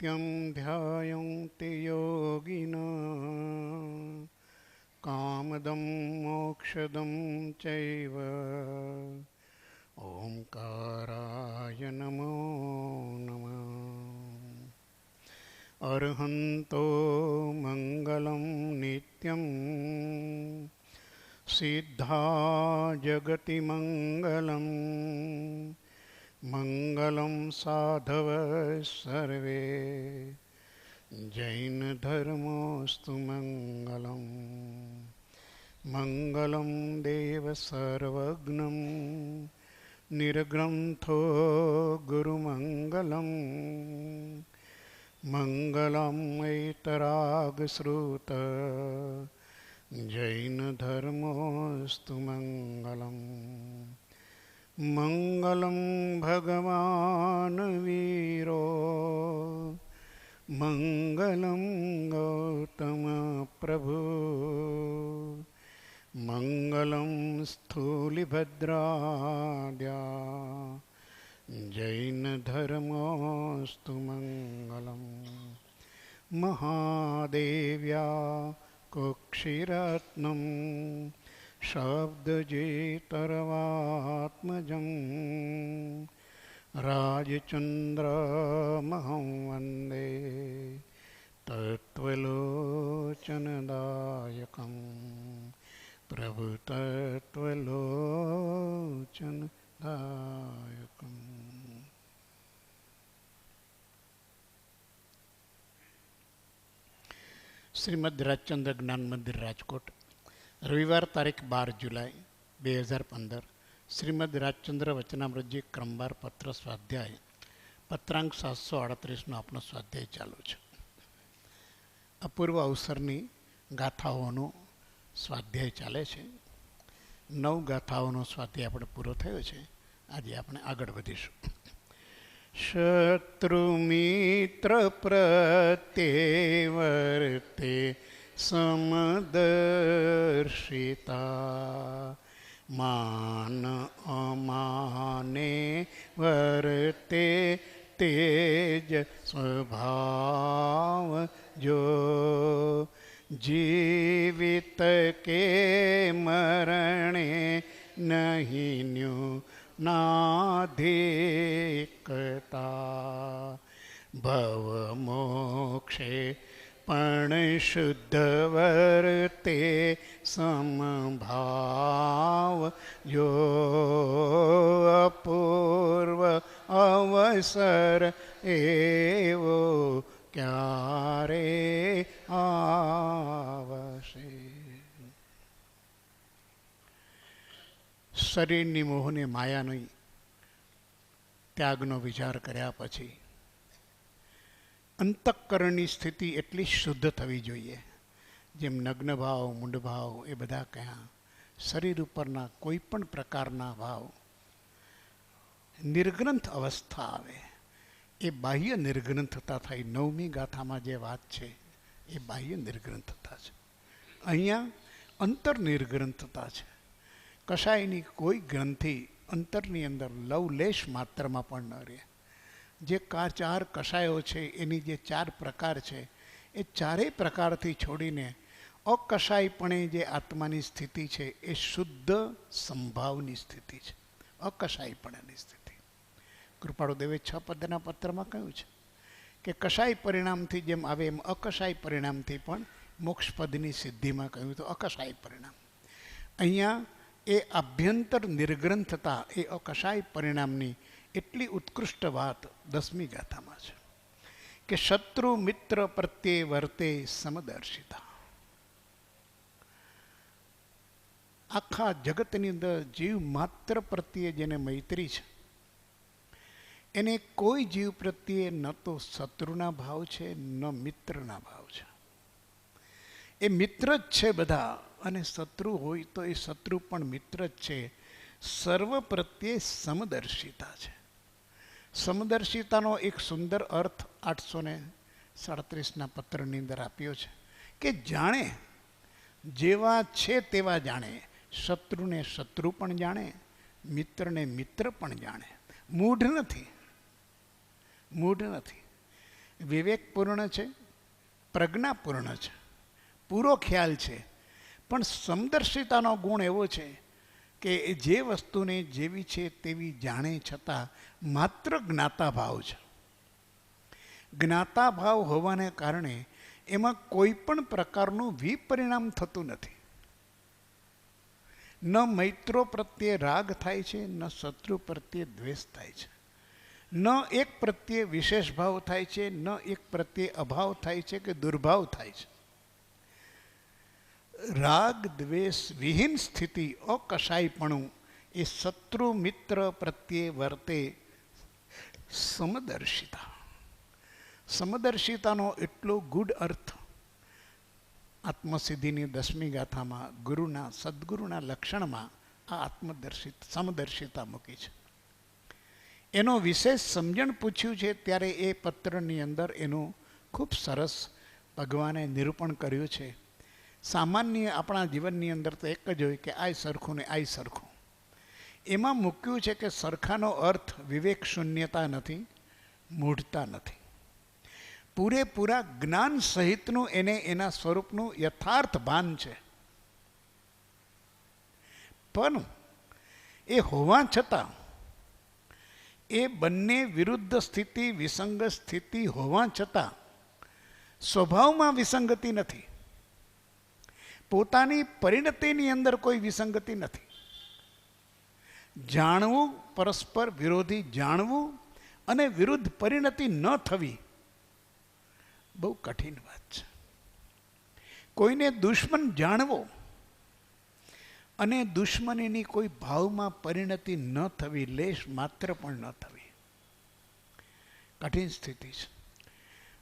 नित्यं ध्यायन्ति योगिनः कामदं मोक्षदं चैव ओंकाराय नमो नमः। अर्हन्तो मङ्गलं नित्यं सिद्धा जगति मङ्गलम् मङ्गलं साधव सर्वे जैनधर्मोऽस्तु मङ्गलम् मङ्गलं देव सर्वज्ञं निर्ग्रन्थो गुरुमङ्गलं मङ्गलं ऐतरागश्रुत जैनधर्मोऽस्तु मङ्गलम् मङ्गलं भगवान् वीरो मङ्गलं गौतम प्रभु मङ्गलं स्थूलिभद्राद्या जैनधर्मोऽस्तु मङ्गलम् महादेव्या कुक्षिरत्नं शब्दजेतरवात्मजं राजचन्द्रमहं वन्दे तत्त्वलोचनदायकं प्रभुतत्त्वलोचनदायकम्। શ્રીમદ રાજચંદ્ર જ્ઞાન મંદિર રાજકોટ, રવિવાર તારીખ 12 જુલાઈ 2015. શ્રીમદ રાજચંદ્ર વચનામૃતજી ક્રમવાર પત્ર સ્વાધ્યાય પત્રાંક 738નો આપણો સ્વાધ્યાય ચાલુ છે. અપૂર્વ અવસરની ગાથાઓનો સ્વાધ્યાય ચાલે છે. 9 ગાથાઓનો સ્વાધ્યાય આપણે પૂરો થયો છે. આજે આપણે આગળ વધીશું. શત્રુમિત્ર પ્રત્યેવર્તે સમદર્શિતા માન અમાને વર્તે તેજ સ્વભાવ જો જીવિત કે મરણે નહીં નાધિકતા ભવ મોક્ષે પણ શુદ્ધ વર્તે સમભાવ જો અપૂર્વ અવસર એવો ક્યારે આવશે. શરીરની મોહને માયાની ત્યાગનો વિચાર કર્યા પછી અંતઃકરણની સ્થિતિ એટલી શુદ્ધ થવી જોઈએ. જેમ નગ્ન ભાવ, મૂંડ ભાવ એ બધા ક્યાં શરીર ઉપરના કોઈ પણ પ્રકારના ભાવ નિર્ગ્રંથ અવસ્થા આવે એ બાહ્ય નિર્ગ્રંથતા થઈ. 9મી ગાથામાં જે વાત છે એ બાહ્ય નિર્ગ્રંથતા છે. અહીંયા અંતર નિર્ગ્રંથતા છે. કશાયની કોઈ ગ્રંથિ અંતરની અંદર લવલેશ માત્રમાં પણ ન રહે. જે 4 કશાયો છે એની જે 4 પ્રકાર છે એ ચારેય પ્રકારથી છોડીને અકશાયપણે જે આત્માની સ્થિતિ છે એ શુદ્ધ સંભાવની સ્થિતિ છે, અકશાયપણાની સ્થિતિ. કૃપાળુદેવે 6 પદના પત્રમાં કહ્યું છે કે કશાય પરિણામથી જેમ આવે એમ અકશાય પરિણામથી પણ મોક્ષ પદની સિદ્ધિમાં કહ્યું તો અકશાય પરિણામ. અહીંયા એ આભ્યંતર નિર્ગ્રંથતા એ અકશાય પરિણામની એટલી ઉત્કૃષ્ટ વાત 10મી ગાથામાં છે કે શત્રુ મિત્ર પ્રત્યે વર્તે સમદર્શિતા. આખા જગતની અંદર જીવ માત્ર પ્રત્યે જેને મૈત્રી છે એને કોઈ જીવ પ્રત્યે ન તો શત્રુના ભાવ છે ન મિત્રના ભાવ છે. એ મિત્ર જ છે બધા, અને શત્રુ હોય તો એ શત્રુ પણ મિત્ર જ છે. સર્વ પ્રત્યે સમદર્શિતા છે. સમદર્શિતાનો એક સુંદર અર્થ 837ના પત્રની અંદર આપ્યો છે કે જાણે, જેવા છે તેવા જાણે. શત્રુને શત્રુ પણ જાણે, મિત્રને મિત્ર પણ જાણે. મૂઢ નથી, મૂઢ નથી. વિવેકપૂર્ણ છે, પ્રજ્ઞાપૂર્ણ છે, પૂરો ખ્યાલ છે, પણ સમદર્શિતાનો ગુણ એવો છે કે જે વસ્તુને જેવી છે તેવી જાણે છતાં માત્ર જ્ઞાતા ભાવ છે. જ્ઞાતા ભાવ હોવાને કારણે એમાં કોઈ પણ પ્રકારનું વિપરિણામ થતું નથી. ન મૈત્રો પ્રત્યે રાગ થાય છે, ન શત્રુ પ્રત્યે દ્વેષ થાય છે, ન એક પ્રત્યે વિશેષ ભાવ થાય છે, ન એક પ્રત્યે અભાવ થાય છે કે દુર્ભાવ થાય છે. રાગ દ્વેષ વિહીન સ્થિતિ, અકશાયપણું એ શત્રુ મિત્ર પ્રત્યે વર્તે સમદર્શિતા. સમદર્શિતાનો એટલો ગુડ અર્થ આત્મસિદ્ધિની 10મી ગાથામાં સદગુરુના લક્ષણમાં આ સમદર્શિતા મૂકી છે. એનો વિશેષ સમજણ પૂછ્યું છે ત્યારે એ પત્રની અંદર એનું ખૂબ સરસ ભગવાને નિરૂપણ કર્યું છે. સામાન્ય આપણા જીવનની અંદર તો એક જ હોય કે આય સરખું ને આય સરખું. એમાં મૂક્યું છે કે સરખાનો અર્થ વિવેક શૂન્યતા નથી, મૂઢતા નથી. પૂરેપૂરા જ્ઞાન સહિતનું એને એના સ્વરૂપનું યથાર્થ ભાન છે. પણ એ હોવા છતાં એ બંને વિરુદ્ધ સ્થિતિ, વિસંગત સ્થિતિ હોવા છતાં સ્વભાવમાં વિસંગતિ નથી. પોતાની પરિણતિની અંદર કોઈ વિસંગતિ નથી. જાણવું, પરસ્પર વિરોધી જાણવું અને વિરુદ્ધ પરિણતિ ન થવી બહુ કઠિન વાત છે. કોઈને દુશ્મન જાણવો અને દુશ્મનીની કોઈ ભાવમાં પરિણતિ ન થવી, લેશ માત્ર પણ ન થવી, કઠિન સ્થિતિ છે.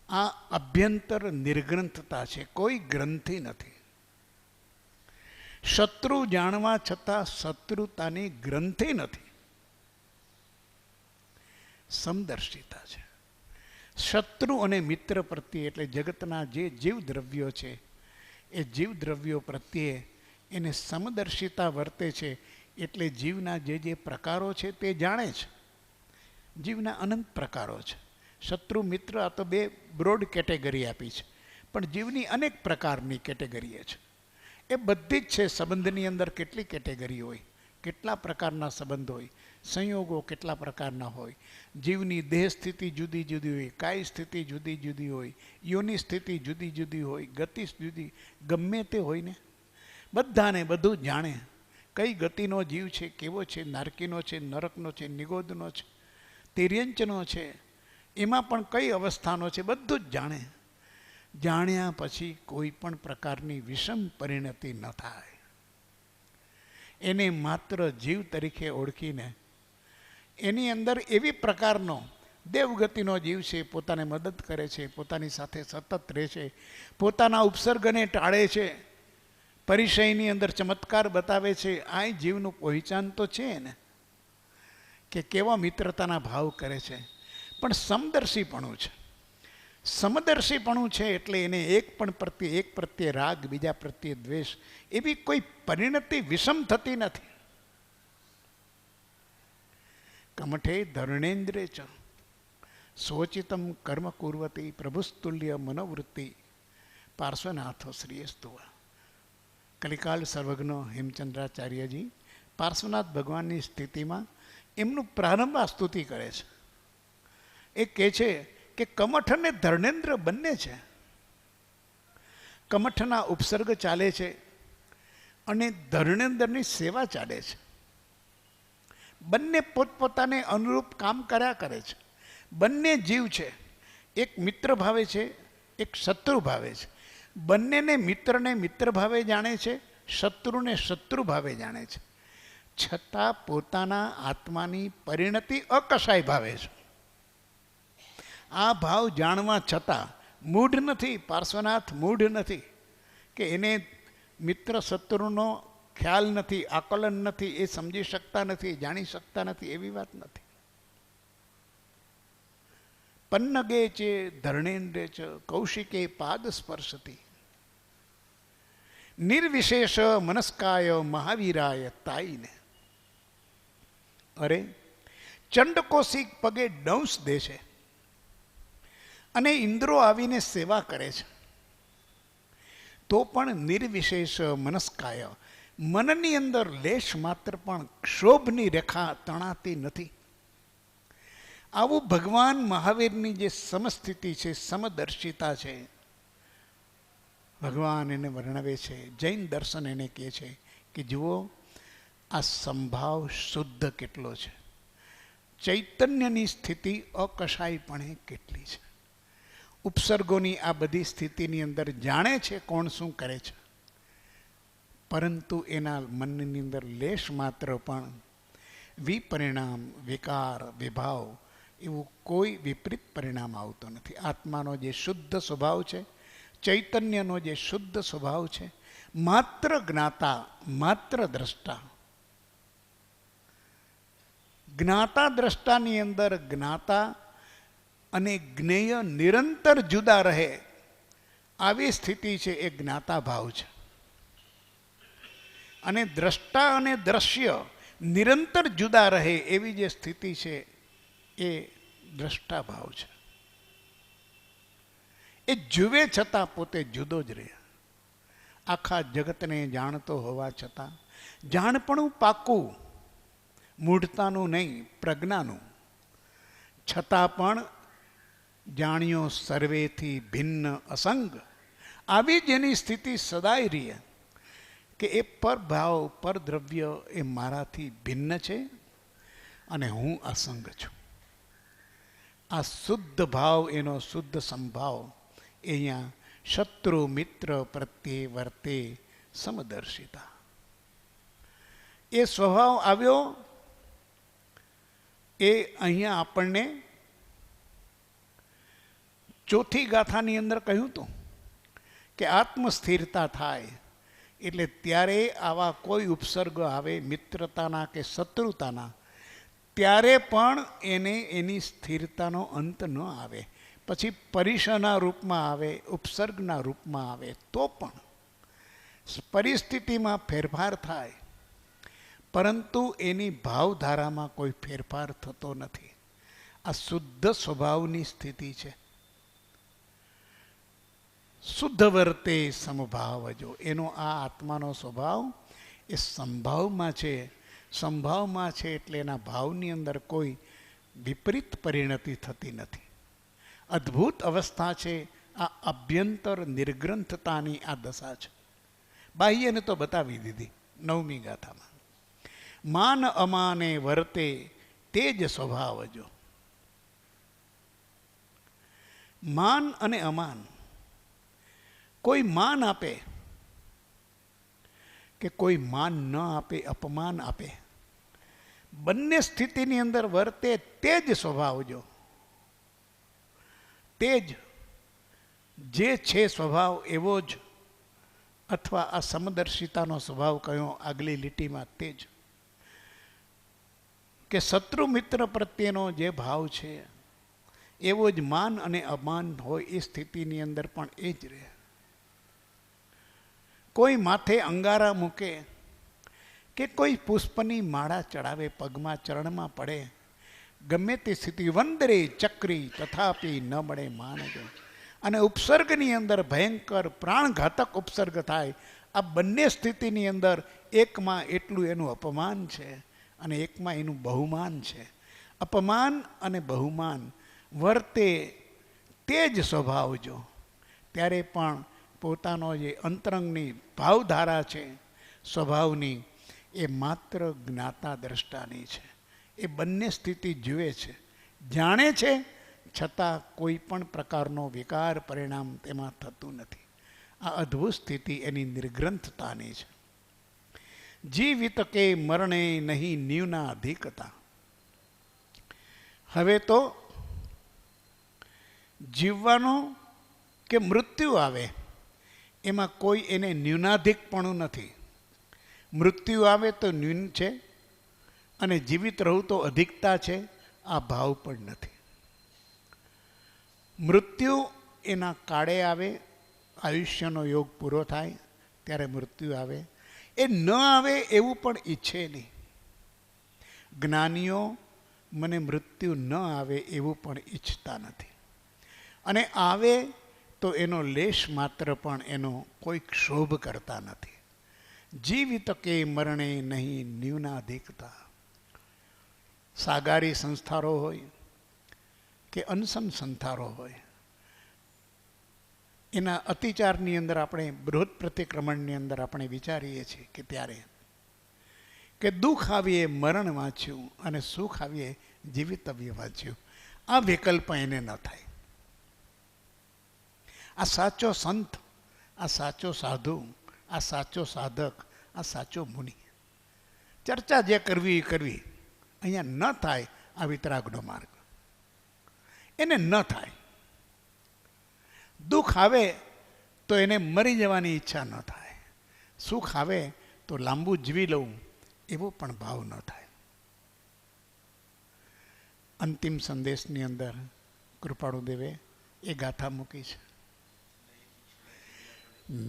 આ અભ્યંતર નિર્ગ્રંથતા છે, કોઈ ગ્રંથિ નથી. શત્રુ જાણવા છતાં શત્રુતાની ગ્રંથિ નથી, સમદર્શિતા છે. શત્રુ અને મિત્ર પ્રત્યે એટલે જગતના જે જીવ દ્રવ્યો છે એ જીવ દ્રવ્યો પ્રત્યે એને સમદર્શિતા વર્તે છે. એટલે જીવના જે પ્રકારો છે તે જાણે છે. જીવના અનંત પ્રકારો છે. શત્રુ મિત્ર આ તો બે બ્રોડ કેટેગરી આપી છે, પણ જીવની અનેક પ્રકારની કેટેગરી છે. એ બધી જ છે. સંબંધની અંદર કેટલી કેટેગરી હોય, કેટલા પ્રકારના સંબંધ હોય, સંયોગો કેટલા પ્રકારના હોય, જીવની દેહ સ્થિતિ જુદી જુદી હોય, કાય સ્થિતિ જુદી જુદી હોય, યોની સ્થિતિ જુદી જુદી હોય, ગતિ જુદી, ગમે તે હોય ને બધાને બધું જાણે. કઈ ગતિનો જીવ છે, કેવો છે, નારકીનો છે, નરકનો છે, નિગોદનો છે, તિર્યંચનો છે, એમાં પણ કઈ અવસ્થાનો છે, બધું જ જાણે. જાણ્યા પછી કોઈ પણ પ્રકારની વિષમ પરિણતિ ન થાય. એને માત્ર જીવ તરીકે ઓળખીને એની અંદર એવી પ્રકારનો દેવગતિનો જીવ છે, પોતાને મદદ કરે છે, પોતાની સાથે સતત રહે છે, પોતાના ઉપસર્ગને ટાળે છે, પરિચયની અંદર ચમત્કાર બતાવે છે. આ જીવનું પહેચાન તો છે ને કે કેવા મિત્રતાના ભાવ કરે છે. પણ સમદર્શીપણું છે. સમદર્શીપણું છે એટલે એને એક પ્રત્યે રાગ, બીજા પ્રત્યે દ્વેષ, એવી કોઈ પરિણતિ વિષમ થતી નથી. કમઠે ધર્ણેન્દ્રે ચ સોચિતમ કર્મ કુર્વતી પ્રભુસ્તુલ્ય મનોવૃત્તિ પાર્શ્વનાથો શ્રીયસ્તુવા. કલિકાલ સર્વજ્ઞ હેમચંદ્રાચાર્યજી પાર્શ્વનાથ ભગવાનની સ્થિતિમાં એમનું પ્રારંભ આ સ્તુતિ કરે છે. એ કહે છે કે કમઠ અને ધર્ણેન્દ્ર બંને છે. કમઠના ઉપસર્ગ ચાલે છે અને ધર્ણેન્દ્રની સેવા ચાલે છે. બંને પોતપોતાને અનુરૂપ કામ કર્યા કરે છે. બંને જીવ છે. એક મિત્ર ભાવે છે, એક શત્રુ ભાવે છે. બંનેને મિત્ર ભાવે જાણે છે, શત્રુને શત્રુ ભાવે જાણે છે. છતાં પોતાના આત્માની પરિણતિ અકશાય ભાવે છે. આ ભાવ જાણવા છતાં મૂઢ નથી. પાર્શ્વનાથ મૂઢ નથી કે એને મિત્ર શત્રુનો ખ્યાલ નથી, આકલન નથી, એ સમજી શકતા નથી, જાણી શકતા નથી, એવી વાત નથી. પન્નગે છે ધર્ણેન્દ્રે ચ કૌશિકે પાદ સ્પર્શતી નિર્વિશેષ મનસ્કાય મહાવીરાય તાઈને. અરે ચંડકોશિક પગે ડંસ દે છે અને ઇન્દ્રો આવીને સેવા કરે છે, તો પણ નિર્વિશેષ મનસ્કાય, મનની અંદર લેશ માત્ર પણ ક્ષોભની રેખા તણાતી નથી. આવું ભગવાન મહાવીરની જે સમસ્થિતિ છે, સમદર્શિતા છે, ભગવાન એને વર્ણવે છે. જૈન દર્શન એને કહે છે કે જુઓ આ સંભાવ શુદ્ધ કેટલો છે, ચૈતન્યની સ્થિતિ અકશાયપણે કેટલી છે. ઉપસર્ગોની આ બધી સ્થિતિની અંદર જાણે છે કોણ શું કરે છે, પરંતુ એના મનની અંદર લેશ માત્ર પણ વિપરિણામ, વિકાર, વિભાવ એવું કોઈ વિપરીત પરિણામ આવતું નથી. આત્માનો જે શુદ્ધ સ્વભાવ છે, ચૈતન્યનો જે શુદ્ધ સ્વભાવ છે, માત્ર જ્ઞાતા, માત્ર દ્રષ્ટા. જ્ઞાતા દ્રષ્ટાની અંદર જ્ઞાતા અને જ્ઞેય નિરંતર જુદા રહે આવી સ્થિતિ છે એ જ્ઞાતા ભાવ છે. અને દ્રષ્ટા અને દ્રશ્ય નિરંતર જુદા રહે એવી જે સ્થિતિ છે એ દ્રષ્ટા ભાવ છે. એ જુએ છતાં પોતે જુદો જ રહે. આખા જગતને જાણતો હોવા છતાં જાણપણું પાકું, મૂઢતાનું નહીં, પ્રજ્ઞાનું, છતાં પણ જાણ્યો સર્વેથી ભિન્ન અસંગ. આવી જેની સ્થિતિ સદાય રહે કે એ પરભાવ, પરદ્રવ્ય એ મારાથી ભિન્ન છે અને હું અસંગ છું. આ શુદ્ધ ભાવ, એનો શુદ્ધ સંભાવ અહીંયા શત્રુ મિત્ર પ્રત્યે વર્તે સમદર્શિતા. એ સ્વભાવ આવ્યો એ અહીંયા આપણને ચોથી ગાથાની અંદર કહ્યું હતું કે આત્મસ્થિરતા થાય એટલે ત્યારે આવા કોઈ ઉપસર્ગ આવે મિત્રતાના કે શત્રુતાના, ત્યારે પણ એને એની સ્થિરતાનો અંત ન આવે. પછી પરિસરના રૂપમાં આવે, ઉપસર્ગના રૂપમાં આવે, તો પણ પરિસ્થિતિમાં ફેરફાર થાય, પરંતુ એની ભાવધારામાં કોઈ ફેરફાર થતો નથી. આ શુદ્ધ સ્વભાવની સ્થિતિ છે. શુદ્ધ વર્તે સમભાવજો, એનો આ આત્માનો સ્વભાવ એ સંભાવમાં છે. સંભાવમાં છે એટલે એના ભાવની અંદર કોઈ વિપરીત પરિણતિ થતી નથી. અદ્ભુત અવસ્થા છે. આ અભ્યંતર નિર્ગ્રંથતાની આ દશા છે. બાહ્યને તો બતાવી દીધી 9મી ગાથામાં. માન અમાને વર્તે તે જ સ્વભાવજો. માન અને અમાન, કોઈ માન આપે કે કોઈ માન ન આપે, અપમાન આપે, બંને સ્થિતિની અંદર વર્તે તે જ સ્વભાવ જો. તે જ જે છે સ્વભાવ એવો જ, અથવા આ સમદર્શિતાનો સ્વભાવ કયો આગલી લીટીમાં તે જ, કે શત્રુ મિત્ર પ્રત્યેનો જે ભાવ છે એવો જ માન અને અમાન હોય એ સ્થિતિની અંદર પણ એ જ રહે. કોઈ માથે અંગારા મૂકે કે કોઈ પુષ્પની માળા ચડાવે, પગમાં ચરણમાં પડે, ગમે તે સ્થિતિ વંદરે ચક્રી તથાપી ન મળે માનજો. અને ઉપસર્ગની અંદર ભયંકર પ્રાણઘાતક ઉપસર્ગ થાય. આ બંને સ્થિતિની અંદર એકમાં એટલું એનું અપમાન છે અને એકમાં એનું બહુમાન છે. અપમાન અને બહુમાન વર્તે તે જ સ્વભાવ જો. ત્યારે પણ પોતાનો જે અંતરંગની ભાવધારા છે સ્વભાવની, એ માત્ર જ્ઞાતા દ્રષ્ટાની છે. એ બંને સ્થિતિ જુએ છે, જાણે છે, છતાં કોઈ પણ પ્રકારનો વિકાર પરિણામ તેમાં થતું નથી. આ અદ્ભુત સ્થિતિ એની નિર્ગ્રંથતાની છે. જીવિત કે મરણે નહીં ન્યૂના અધિકતા. હવે તો જીવવાનો કે મૃત્યુ આવે એમાં કોઈ એને ન્યૂનાધિકપણું નથી. મૃત્યુ આવે તો ન્યૂન છે અને જીવિત રહું તો અધિકતા છે. આ ભાવ પણ નથી. મૃત્યુ એના કાળે આવે, આયુષ્યનો યોગ પૂરો થાય ત્યારે મૃત્યુ આવે. એ ન આવે એવું પણ ઈચ્છે નહીં. જ્ઞાનીઓ મને મૃત્યુ ન આવે એવું પણ ઈચ્છતા નથી. અને આવે તો એનો લેશ માત્ર પણ એનો કોઈ ક્ષોભ કરતા નથી. જીવિત કે મરણે નહીં ન્યૂના દેખતા. સાગારી સંસ્થારો હોય કે અનશન સંસ્થારો હોય, એના અતિચારની અંદર આપણે બૃહદ પ્રતિક્રમણની અંદર આપણે વિચારીએ છીએ કે ત્યારે કે દુઃખ આવીએ મરણ વાંચ્યું અને સુખ આવીએ જીવિતવ્ય વાંચ્યું. આ વિકલ્પ એને ન થાય. આ સાચો સંત, આ સાચો સાધુ, આ સાચો સાધક, આ સાચો મુનિ. ચર્ચા જે કરવી એ કરવી, અહીંયા ન થાય. આ વિતરાગનો માર્ગ એને ન થાય. દુઃખ આવે તો એને મરી જવાની ઈચ્છા ન થાય. સુખ આવે તો લાંબુ જીવી લઉં એવો પણ ભાવ ન થાય. અંતિમ સંદેશની અંદર કૃપાળુદેવે એ ગાથા મૂકી છે.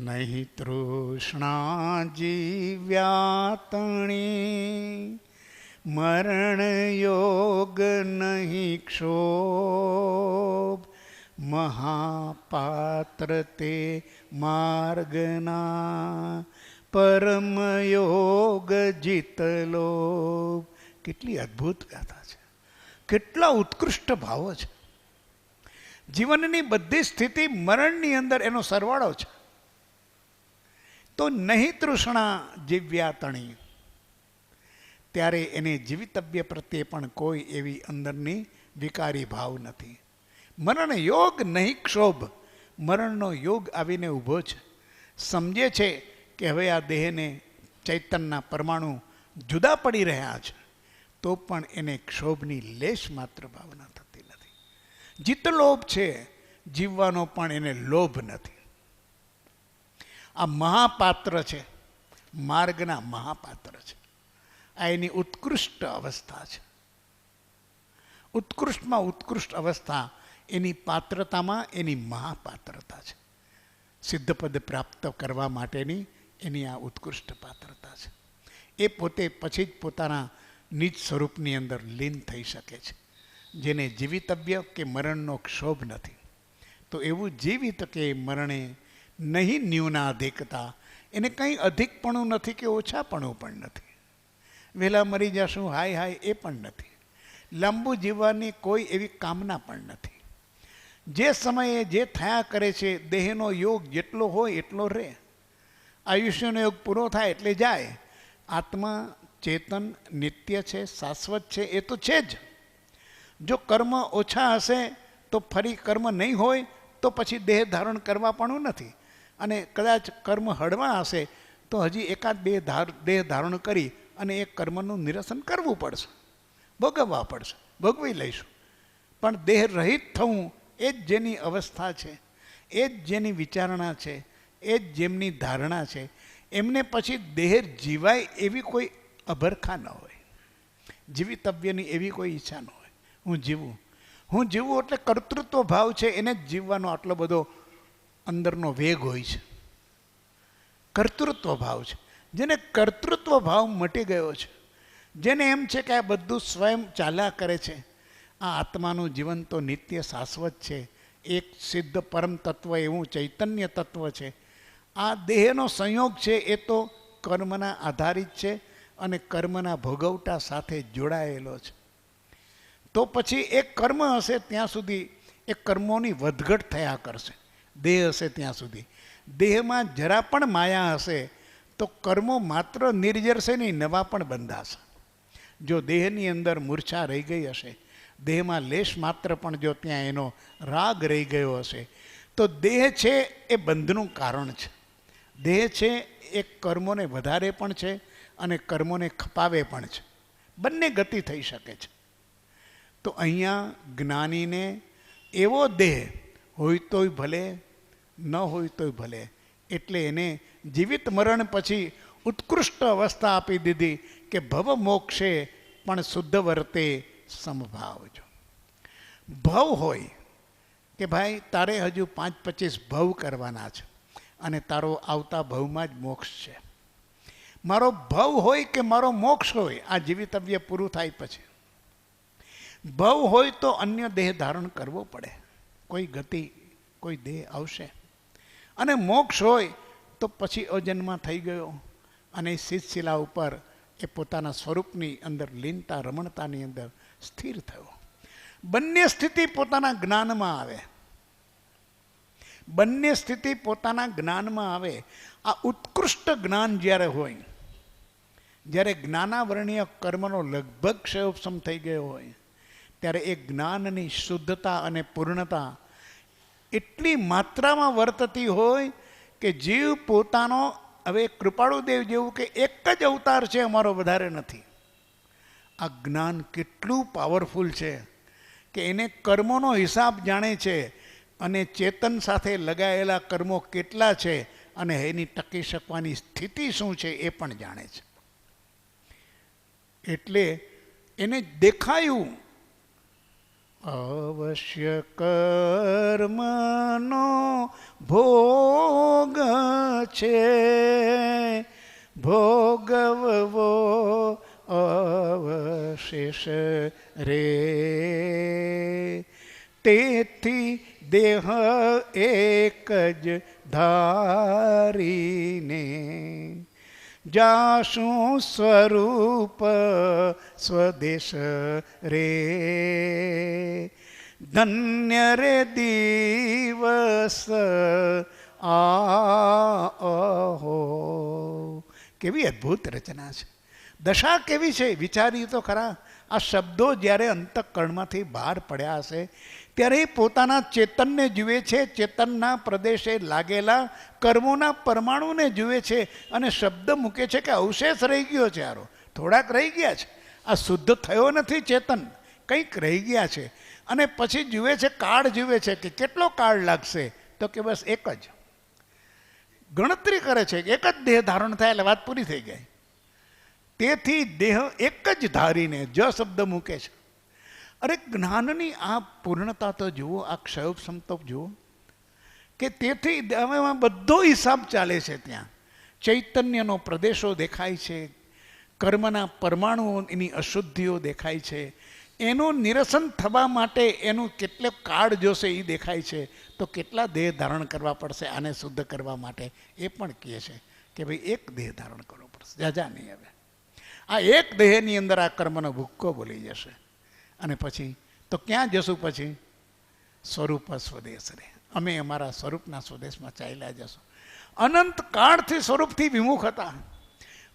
નહીં તૃષ્ણા જીવ્યાતણી, મરણ યોગ નહીં ક્ષોભ, મહાપાત્ર તે માર્ગના, પરમયોગ જીતલો. કેટલી અદ્ભુત ગાથા છે, કેટલા ઉત્કૃષ્ટ ભાવો છે. જીવનની બધી સ્થિતિ મરણની અંદર એનો સરવાળો છે. તો નહીં તૃષ્ણા જીવ્યાતણી, ત્યારે એને જીવિતવ્ય પ્રત્યે પણ કોઈ એવી અંદરની વિકારી ભાવ નથી. મરણ યોગ નહીં ક્ષોભ, મરણનો યોગ આવીને ઊભો છે. સમજે છે કે હવે આ દેહને ચૈતનના પરમાણુ જુદા પડી રહ્યા છે, તો પણ એને ક્ષોભની લેશ માત્ર ભાવના થતી નથી. જીત લોભ છે, જીવવાનો પણ એને લોભ નથી. આ મહાપાત્ર છે, માર્ગના મહાપાત્ર છે. આ એની ઉત્કૃષ્ટ અવસ્થા છે. ઉત્કૃષ્ટમાં ઉત્કૃષ્ટ અવસ્થા એની પાત્રતામાં એની મહાપાત્રતા છે. સિદ્ધપદ પ્રાપ્ત કરવા માટેની એની આ ઉત્કૃષ્ટ પાત્રતા છે. એ પોતે પછી જ પોતાના નિજ સ્વરૂપની અંદર લીન થઈ શકે છે. જેને જીવિતવ્ય કે મરણનો ક્ષોભ નથી, તો એવું જીવિત કે મરણે નહીં ન્યૂના દેખતા. એને કંઈ અધિકપણું નથી કે ઓછાપણું પણ નથી. વહેલા મરી જશું હાય હાય એ પણ નથી. લાંબુ જીવવાની કોઈ એવી કામના પણ નથી. જે સમયે જે થયા કરે છે, દેહનો યોગ જેટલો હોય એટલો રહે. આયુષ્યનો યોગ પૂરો થાય એટલે જાય. આત્મા ચેતન નિત્ય છે, શાશ્વત છે, એ તો છે જ. જો કર્મ ઓછા હશે તો ફરી કર્મ નહીં હોય તો પછી દેહ ધારણ કરવા પણ નથી. અને કદાચ કર્મ હળવા હશે તો હજી એકાદ બે દેહ ધારણ કરી અને એ કર્મનું નિરસન કરવું પડશે, ભોગવવા પડશે, ભોગવી લઈશું. પણ દેહ રહિત થવું એ જ જેની અવસ્થા છે, એ જ જેની વિચારણા છે, એ જ જેમની ધારણા છે. એમને પછી દેહ જીવાય એવી કોઈ અભરખા ન હોય, જીવિતવ્યની એવી કોઈ ઈચ્છા ન હોય. હું જીવું એટલે કર્તૃત્વ ભાવ છે, એને જ જીવવાનો આટલો બધો અંદરનો વેગ હોય છે. કર્તૃત્વ ભાવ છે. જેને કર્તૃત્વ ભાવ મટી ગયો છે, જેને એમ છે કે આ બધું સ્વયં ચાલ્યા કરે છે, આ આત્માનું જીવન તો નિત્ય શાશ્વત છે, એક સિદ્ધ પરમ તત્વ એવું ચૈતન્ય તત્વ છે. આ દેહનો સંયોગ છે એ તો કર્મના આધારિત છે અને કર્મના ભોગવટા સાથે જોડાયેલો છે. તો પછી એક કર્મ હશે ત્યાં સુધી એ કર્મોની વધઘટ થયા કરશે. દેહ હશે ત્યાં સુધી દેહમાં જરા પણ માયા હશે તો કર્મો માત્ર નિર્જરશે નહીં, નવા પણ બંધાશે. જો દેહની અંદર મૂર્છા રહી ગઈ હશે, દેહમાં લેશ માત્ર પણ જો ત્યાં એનો રાગ રહી ગયો હશે, તો દેહ છે એ બંધનું કારણ છે. દેહ છે એ કર્મોને વધારે પણ છે અને કર્મોને ખપાવે પણ છે. બંને ગતિ થઈ શકે છે. તો અહીંયા જ્ઞાનીને એવો દેહ હોય તોય ભલે, ન હોય તોય ભલે, એટલે એને જીવિત મરણ પછી ઉત્કૃષ્ટ અવસ્થા આપી દીધી કે ભવ મોક્ષે પણ શુદ્ધ વર્તે સમભાવજો. ભવ હોય કે ભાઈ તારે હજુ 5-25 ભવ કરવાના છે અને તારો આવતા ભવમાં જ મોક્ષ છે. મારો ભવ હોય કે મારો મોક્ષ હોય, આ જીવિતવ્ય પૂરું થાય પછી ભવ હોય તો અન્ય દેહ ધારણ કરવો પડે. કોઈ ગતિ, કોઈ દેહ આવશે. અને મોક્ષ હોય તો પછી અજન્મા થઈ ગયો અને શિલા ઉપર એ પોતાના સ્વરૂપની અંદર લીનતા રમણતાની અંદર સ્થિર થયો. બંને સ્થિતિ પોતાના જ્ઞાનમાં આવે, બંને સ્થિતિ પોતાના જ્ઞાનમાં આવે. આ ઉત્કૃષ્ટ જ્ઞાન જ્યારે હોય, જ્યારે જ્ઞાનાવરણીય કર્મનો લગભગ ક્ષયોપશમ થઈ ગયો હોય, ત્યારે એ જ્ઞાનની શુદ્ધતા અને પૂર્ણતા એટલી માત્રામાં વર્તતી હોય કે જીવ પોતાનો, હવે કૃપાળુદેવ જેવું કે એક જ અવતાર છે અમારો, વધારે નથી. આ જ્ઞાન કેટલું પાવરફુલ છે કે એને કર્મોનો હિસાબ જાણે છે અને ચેતન સાથે લગાયેલા કર્મો કેટલા છે અને એની ટકી શકવાની સ્થિતિ શું છે એ પણ જાણે છે. એટલે એને દેખાયું અવશ્ય કર્મનો ભોગ છે, ભોગવવો અવશેષ રે, તેથી દેહ એક જ ધારીને જાશું સ્વરૂપ સ્વદેશ રે. ધન્ય રે દિવસ આહો. કેવી અદ્ભુત રચના છે, દશા કેવી છે વિચાર્યું તો ખરા. આ શબ્દો જ્યારે અંતઃકરણમાંથી બહાર પડ્યા હશે ત્યારે એ પોતાના ચેતનને જુએ છે, ચેતનના પ્રદેશે લાગેલા કર્મોના પરમાણુને જુએ છે અને શબ્દ મૂકે છે કે અવશેષ રહી ગયો છે. આરો થોડાક રહી ગયા છે, આ શુદ્ધ થયો નથી ચેતન, કંઈક રહી ગયા છે. અને પછી જુએ છે, કાળ જુએ છે કે કેટલો કાળ લાગશે, તો કે બસ એક જ. ગણતરી કરે છે કે એક જ દેહ ધારણ થાય એટલે વાત પૂરી થઈ ગઈ. તેથી દેહ એક જ ધારીને જ શબ્દ મૂકે છે. અરે જ્ઞાનની આ પૂર્ણતા તો જુઓ, આ ક્ષયોપશમ તો જુઓ કે તેથી એમાં બધો હિસાબ ચાલે છે. ત્યાં ચૈતન્યનો પ્રદેશો દેખાય છે, કર્મના પરમાણુઓ એની અશુદ્ધિઓ દેખાય છે, એનું નિરસન થવા માટે એનું કેટલો કાળ જોશે એ દેખાય છે. તો કેટલા દેહ ધારણ કરવા પડશે આને શુદ્ધ કરવા માટે એ પણ કહે છે કે ભાઈ એક દેહ ધારણ કરવો પડશે, જાજા નહીં. હવે આ એક દેહની અંદર આ કર્મનો ભૂક્કો બોલી જશે અને પછી તો ક્યાં જશું? પછી સ્વરૂપ સ્વદેશ રે. અમે અમારા સ્વરૂપના સ્વદેશમાં ચાલ્યા જશું. અનંત કાળથી સ્વરૂપથી વિમુખ હતા,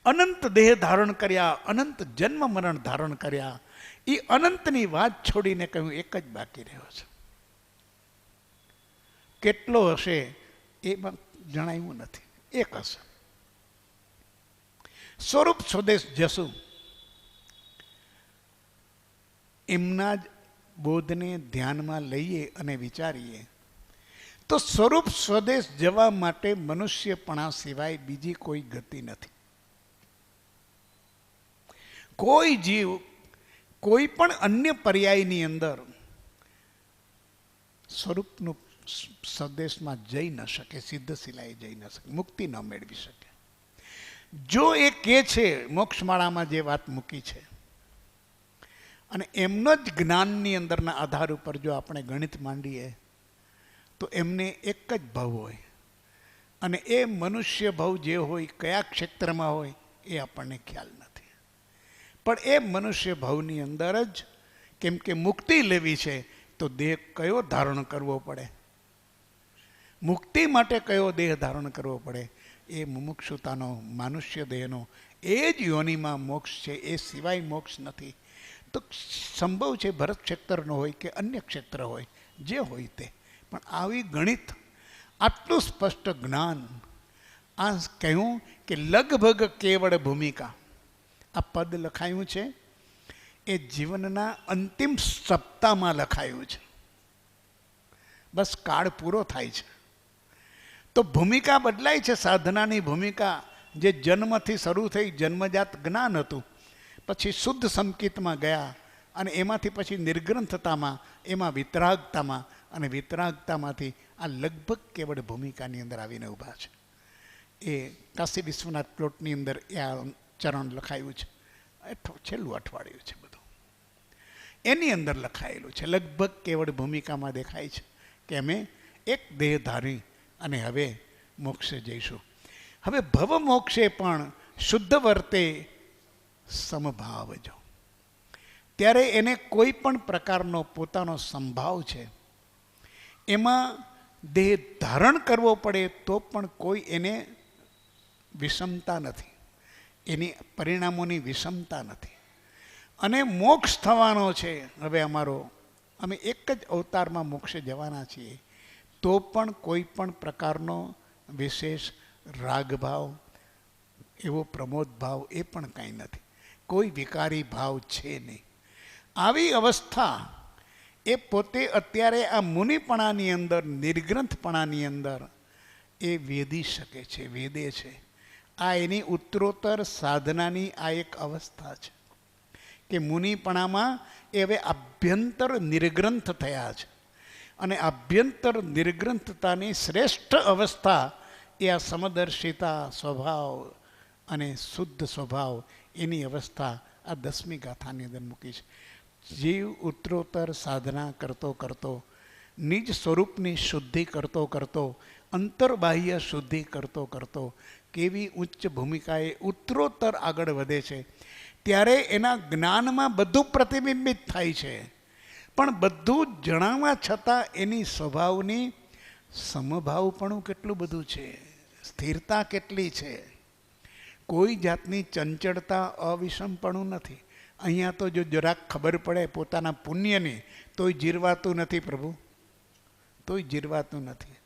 અનંત દેહ ધારણ કર્યા, અનંત જન્મ મરણ ધારણ કર્યા. એ અનંતની વાત છોડીને કહ્યું એક જ બાકી રહ્યો છે. કેટલો હશે એ જણાવ્યું નથી, એક હશે. સ્વરૂપ સ્વદેશ જશું. એમના જ બોધને ધ્યાનમાં લઈએ અને વિચારીએ તો સ્વરૂપ સ્વદેશ જવા માટે મનુષ્યપણા સિવાય બીજી કોઈ ગતિ નથી. કોઈ જીવ કોઈ પણ અન્ય પર્યાયની અંદર સ્વરૂપનું સ્વદેશમાં જઈ ન શકે, સિદ્ધશિલાએ જઈ ન શકે, મુક્તિ ન મેળવી શકે. જો એ કે છે મોક્ષમાળામાં જે વાત મૂકી છે અને એમનો જ જ્ઞાનની અંદરના આધાર ઉપર જો આપણે ગણિત માંડીએ તો એમને એક જ ભવ હોય અને એ મનુષ્ય ભવ જે હોય કયા ક્ષેત્રમાં હોય એ આપણને ખ્યાલ નથી. પણ એ મનુષ્ય ભવની અંદર જ કેમ કે મુક્તિ લેવી છે તો દેહ કયો ધારણ કરવો પડે, મુક્તિ માટે કયો દેહ ધારણ કરવો પડે? એ મુમુક્ષુતાનો માનુષ્ય દેહનો એ જ યોનિમાં મોક્ષ છે, એ સિવાય મોક્ષ નથી. તો સંભવ છે ભરત ક્ષેત્રનો હોય કે અન્ય ક્ષેત્ર હોય, જે હોય તે, પણ આવી ગણિત, આટલું સ્પષ્ટ જ્ઞાન, આ કહ્યું કે લગભગ કેવળ ભૂમિકા. આ પદ લખાયું છે એ જીવનના અંતિમ સપ્તાહમાં લખાયું છે. બસ કાળ પૂરો થાય છે તો ભૂમિકા બદલાય છે. સાધનાની ભૂમિકા જે જન્મથી શરૂ થઈ, જન્મજાત જ્ઞાન હતું, પછી શુદ્ધ સંકિતમાં ગયા અને એમાંથી પછી નિર્ગ્રંથતામાં, એમાં વિતરાગતામાં, અને વિતરાગતામાંથી આ લગભગ કેવળ ભૂમિકાની અંદર આવીને ઊભા છે. એ કાશી વિશ્વનાથ પ્લોટની અંદર એ આ ચરણ લખાયું છે, છેલ્લું અઠવાડિયું છે બધું, એની અંદર લખાયેલું છે. લગભગ કેવળ ભૂમિકામાં દેખાય છે કે અમે એક દેહ ધારી અને હવે મોક્ષે જઈશું. હવે ભવ મોક્ષે પણ શુદ્ધ વર્તે સમભાવજો. ત્યારે એને કોઈ પણ પ્રકારનો પોતાનો સંભાવ છે એમાં દેહ ધારણ કરવો પડે તો પણ કોઈ એને વિષમતા નથી, એની પરિણામોની વિષમતા નથી. અને મોક્ષ થવાનો છે હવે અમારો, અમે એક જ અવતારમાં મોક્ષે જવાના છીએ, તો પણ કોઈ પણ પ્રકારનો વિશેષ રાગભાવ, એવો પ્રમોદ ભાવ એ પણ કાંઈ નથી, કોઈ વિકારી ભાવ છે નહીં. આવી અવસ્થા એ પોતે અત્યારે આ મુનિપણાની અંદર, નિર્ગ્રંથપણાની અંદર એ વેદી શકે છે, વેદે છે. આ એની ઉત્તરોત્તર સાધનાની આ એક અવસ્થા છે કે મુનિપણામાં એ હવે આભ્યંતર નિર્ગ્રંથ થયા છે. અને આભ્યંતર નિર્ગ્રંથતાની શ્રેષ્ઠ અવસ્થા એ આ સમદર્શિતા સ્વભાવ અને શુદ્ધ સ્વભાવ, એની અવસ્થા આ 10મી ગાથાની અંદર મૂકી છે. જીવ ઉત્તરોત્તર સાધના કરતો કરતો, નિજ સ્વરૂપની શુદ્ધિ કરતો કરતો, અંતર્બાહ્ય શુદ્ધિ કરતો કરતો કેવી ઉચ્ચ ભૂમિકાએ ઉત્તરોત્તર આગળ વધે છે. ત્યારે એના જ્ઞાનમાં બધું પ્રતિબિંબિત થાય છે, પણ બધું જણાવવા છતાં એની સ્વભાવની સમભાવપણું કેટલું બધું છે, સ્થિરતા કેટલી છે, કોઈ જાતની ચંચળતા, અવિષમપણું નથી. અહીંયા તો જો જરાક ખબર પડે પોતાના પુણ્યની તોય જીરવાતું નથી પ્રભુ, તોય જીરવાતું નથી.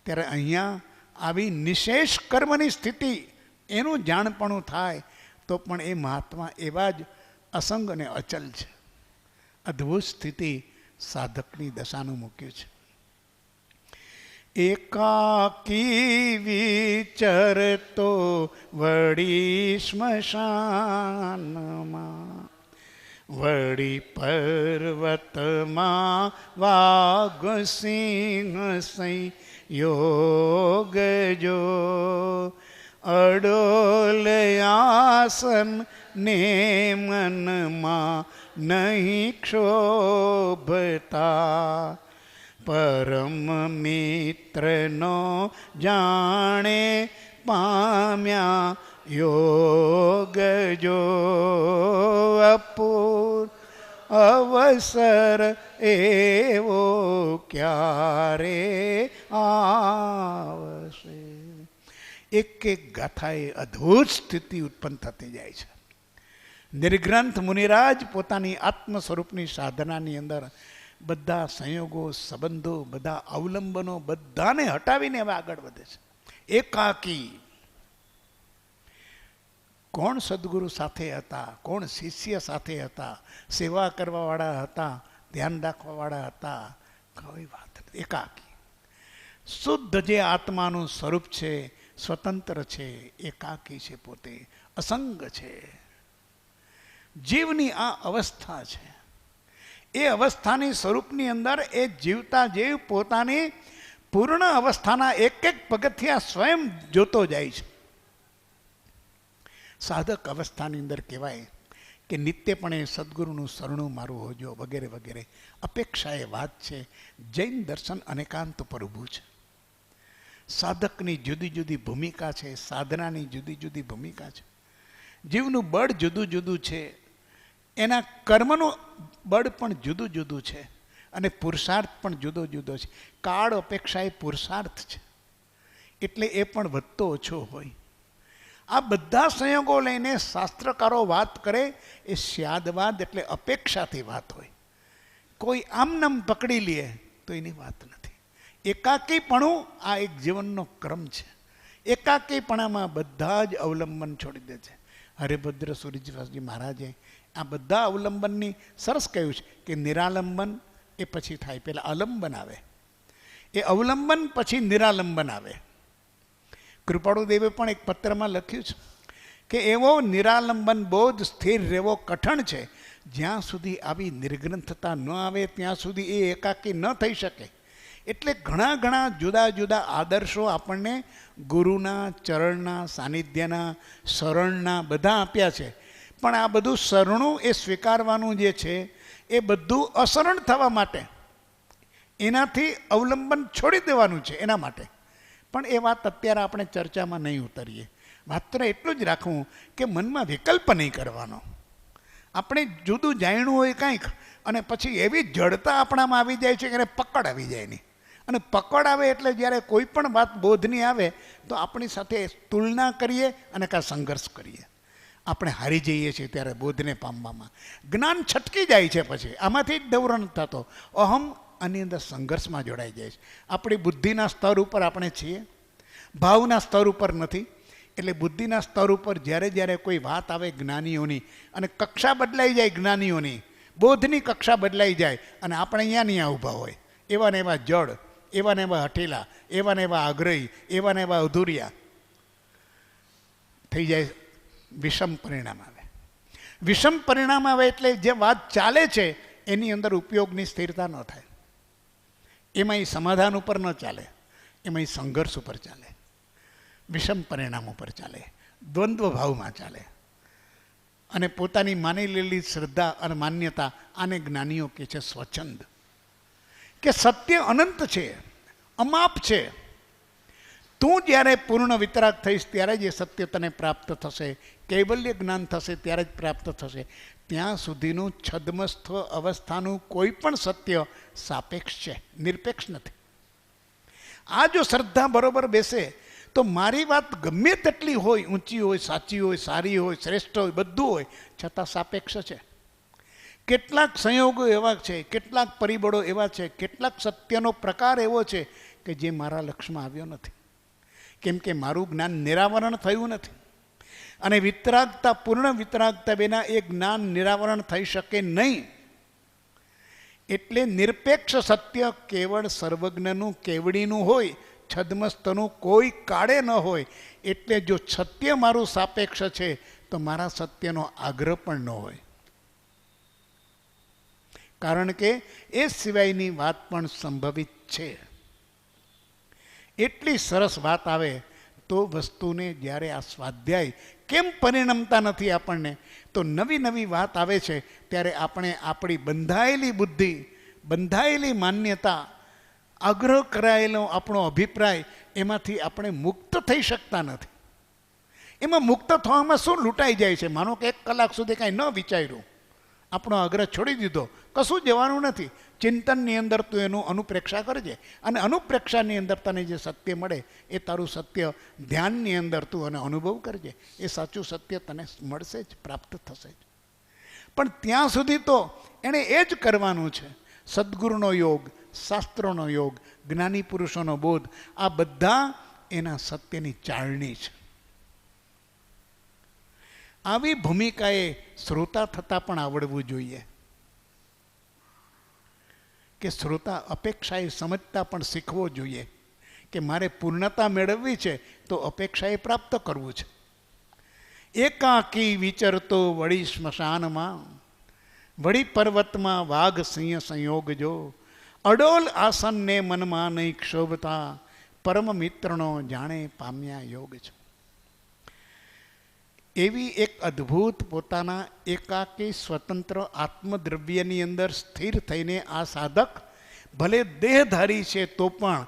ત્યારે અહીંયા આવી નિશેષ કર્મની સ્થિતિ એનું જાણપણું થાય તો પણ એ મહાત્મા એવા જ અસંગ અને અચલ છે. અદ્ભુત સ્થિતિ સાધકની દશાનું મૂક્યું છે. એકાકી વિચરતો વળી સ્મશાનમાં, વળી પર્વતમાં વાઘસિંહ સંયોગ જો, અડોલયાસન ને મનમાં નહીં ક્ષોભતા, પરમ મિત્રનો જાણે પામ્યા યોગ જો, અપૂર અવસર એવો ક્યારે આવશે. એક એક ગાથાએ અદ્ભુત સ્થિતિ ઉત્પન્ન થતી જાય છે. નિર્ગ્રંથ મુનિરાજ પોતાની આત્મ સ્વરૂપની સાધનાની અંદર બધા સંયોગો, સંબંધો, બધા અવલંબનો બધાને હટાવીને હવે આગળ વધે છે. એકાકી. કોણ સદગુરુ સાથે હતા, કોણ શિષ્ય સાથે હતા, સેવા કરવાવાળા હતા, ધ્યાન રાખવાવાળા હતા, કોઈ વાત નથી. એકાકી શુદ્ધ જે આત્માનું સ્વરૂપ છે, સ્વતંત્ર છે, એકાકી છે, પોતે અસંગ છે. જીવની આ અવસ્થા છે. એ અવસ્થાની સ્વરૂપની અંદર એ જીવતા જીવ પોતાની પૂર્ણ અવસ્થાના એક એક પગથિયા સ્વયં જોતો જાય છે. સાધક અવસ્થાની અંદર કહેવાય કે નિત્યપણે સદગુરુનું શરણું મારું હોજો વગેરે વગેરે અપેક્ષા એ વાત છે. જૈન દર્શન અનેકાંત પર ઊભું છે. સાધકની જુદી જુદી ભૂમિકા છે, સાધનાની જુદી જુદી ભૂમિકા છે. જીવનું બળ જુદું જુદું છે, એના કર્મનું બળ પણ જુદું જુદું છે, અને પુરુષાર્થ પણ જુદો જુદો છે. કાળ અપેક્ષા એ પુરુષાર્થ છે, એટલે એ પણ વધતો ઓછો હોય. આ બધા સંયોગો લઈને શાસ્ત્રકારો વાત કરે એ સ્યાદવાદ એટલે અપેક્ષાથી વાત હોય. કોઈ આમનામ પકડી લે તો એની વાત નથી. એકાકીપણું આ એક જીવનનો ક્રમ છે. એકાકીપણામાં બધા જ અવલંબન છોડી દે છે. હરિભદ્ર સૂર્યજી મહારાજે આ બધા અવલંબનની સરસ કહ્યું છે કે નિરાલંબન એ પછી થાય, પહેલાં અલંબન આવે, એ અવલંબન પછી નિરાલંબન આવે. કૃપાળુદેવે પણ એક પત્રમાં લખ્યું છે કે એવો નિરાલંબન બોધ સ્થિર રહેવો કઠણ છે. જ્યાં સુધી આવી નિર્ગ્રંથતા ન આવે ત્યાં સુધી એ એકાકી ન થઈ શકે. એટલે ઘણા ઘણા જુદા જુદા આદર્શો આપણને ગુરુના ચરણના સાનિધ્યના શરણના બધા આપ્યા છે. પણ આ બધું શરણું એ સ્વીકારવાનું જે છે એ બધું અશરણ થવા માટે, એનાથી અવલંબન છોડી દેવાનું છે એના માટે. પણ એ વાત અત્યારે આપણે ચર્ચામાં નહીં ઉતરીએ. માત્ર એટલું જ રાખવું કે મનમાં વિકલ્પ નહીં કરવાનો. આપણે જુદું જાણ્યું હોય કંઈક અને પછી એવી જડતા આપણામાં આવી જાય છે કે એને પકડ આવી જાય નહીં. અને પકડ આવે એટલે જ્યારે કોઈ પણ વાત બોધની આવે તો આપણી સાથે તુલના કરીએ અને કાં સંઘર્ષ કરીએ. આપણે હારી જઈએ છીએ ત્યારે બોધને પામવામાં. જ્ઞાન છટકી જાય છે પછી આમાંથી જ ડવરણ થતો અહમ આની અંદર સંઘર્ષમાં જોડાઈ જાય છે. આપણી બુદ્ધિના સ્તર ઉપર આપણે છીએ, ભાવના સ્તર ઉપર નથી. એટલે બુદ્ધિના સ્તર ઉપર જ્યારે જ્યારે કોઈ વાત આવે જ્ઞાનીઓની અને કક્ષા બદલાઈ જાય, જ્ઞાનીઓની બોધની કક્ષા બદલાઈ જાય અને આપણે અહીંયા ને અહીંયા ઊભા હોય, એવા ને એવા જડ, એવા ને એવા હઠેલા, એવા ને એવા આગ્રહી, એવા ને એવા અધૂરિયા થઈ જાય. વિષમ પરિણામ આવે. વિષમ પરિણામ આવે એટલે જે વાત ચાલે છે એની અંદર ઉપયોગની સ્થિરતા ન થાય. એમાં સમાધાન ઉપર ન ચાલે, એમાં સંઘર્ષ ઉપર ચાલે, વિષમ પરિણામ ઉપર ચાલે, દ્વંદ્વ ભાવમાં ચાલે. અને પોતાની માની લેલી શ્રદ્ધા અને માન્યતા, આને જ્ઞાનીઓ કહે છે સ્વચ્છંદ, કે સત્ય અનંત છે, અમાપ છે. તું જ્યારે પૂર્ણ વિતરાગ થઈશ ત્યારે જ એ સત્ય તને પ્રાપ્ત થશે, કૈવલ્ય જ્ઞાન થશે ત્યારે જ પ્રાપ્ત થશે. ત્યાં સુધીનું છદ્મસ્થ અવસ્થાનું કોઈ પણ સત્ય સાપેક્ષ છે, નિરપેક્ષ નથી. આ જો શ્રદ્ધા બરોબર બેસે તો મારી વાત ગમે તેટલી હોય, ઊંચી હોય, સાચી હોય, સારી હોય, શ્રેષ્ઠ હોય, બધું હોય, છતાં સાપેક્ષ છે. કેટલાક સંયોગો એવા છે, કેટલાક પરિબળો એવા છે, કેટલાક સત્યનો પ્રકાર એવો છે કે જે મારા લક્ષમાં આવ્યો નથી, કેમ કે મારું જ્ઞાન નિરાવરણ થયું નથી. અને વિતરાગતા, પૂર્ણ વિતરાગતા વિના એ જ્ઞાન નિરાવરણ થઈ શકે નહીં. એટલે નિરપેક્ષ સત્ય કેવળ સર્વજ્ઞનું, કેવડીનું હોય, છદ્મસ્તનું કોઈ કાળે ન હોય. એટલે જો સત્ય મારું સાપેક્ષ છે તો મારા સત્યનો આગ્રહ પણ ન હોય, કારણ કે એ સિવાયની વાત પણ સંભવિત છે. એટલી સરસ વાત આવે તો વસ્તુને જ્યારે આ સ્વાધ્યાય કેમ પરિણમતા નથી આપણને, તો નવી નવી વાત આવે છે ત્યારે આપણે આપણી બંધાયેલી બુદ્ધિ, બંધાયેલી માન્યતા, આગ્રહ કરાયેલો આપણો અભિપ્રાય, એમાંથી આપણે મુક્ત થઈ શકતા નથી. એમાં મુક્ત થવામાં શું લૂંટાઈ જાય છે. માનો કે 1 કલાક સુધી કાંઈ ન વિચાર્યું, આપણો આગ્રહ છોડી દીધો, કશું જવાનું નથી. ચિંતનની અંદર તું એનું અનુપ્રેક્ષા કરજે અને અનુપ્રેક્ષાની અંદર તને જે સત્ય મળે એ તારું સત્ય ધ્યાનની અંદર તું અને અનુભવ કરજે. એ સાચું સત્ય તને મળશે જ, પ્રાપ્ત થશે જ. પણ ત્યાં સુધી તો એણે એ જ કરવાનું છે. સદગુરુનો યોગ, શાસ્ત્રોનો યોગ, જ્ઞાની પુરુષોનો બોધ, આ બધા એના સત્યની ચાળણી છે. આવી ભૂમિકાએ શ્રોતા થતાં પણ આવડવું જોઈએ, કે શ્રોતા અપેક્ષાએ સમજતા પણ શીખવો જોઈએ કે મારે પૂર્ણતા મેળવવી છે તો અપેક્ષાએ પ્રાપ્ત કરવું છે. એકાકી વિચરતો વળી સ્મશાનમાં, વળી પર્વતમાં વાઘ સિંહ સંયોગ જો, અડોલ આસનને મનમાં નહીં ક્ષોભતા, પરમ મિત્રનો જાણે પામ્યા યોગ છે. એવી એક અદ્ભુત પોતાના એકાકી સ્વતંત્ર આત્મદ્રવ્યની અંદર સ્થિર થઈને આ સાધક ભલે દેહધારી છે તો પણ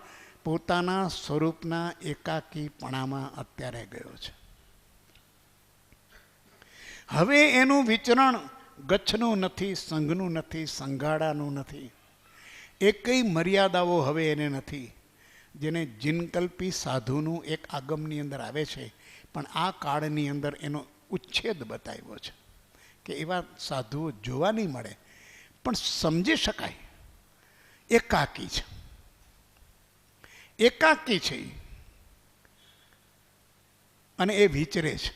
પોતાના સ્વરૂપના એકાકીપણામાં અત્યારે ગયો છે. હવે એનું વિચરણ ગચ્છનું નથી, સંઘનું નથી, સંઘાડાનું નથી, એકેય મર્યાદાઓ હવે એને નથી. જેને જીનકલ્પી સાધુનું એક આગમની અંદર આવે છે, પણ આ કાળની અંદર એનો ઉચ્છેદ બતાવ્યો છે કે એવા સાધુઓ જોવા નહીં મળે, પણ સમજી શકાય. એકાકી છે, એકાકી છે અને એ વિચરે છે.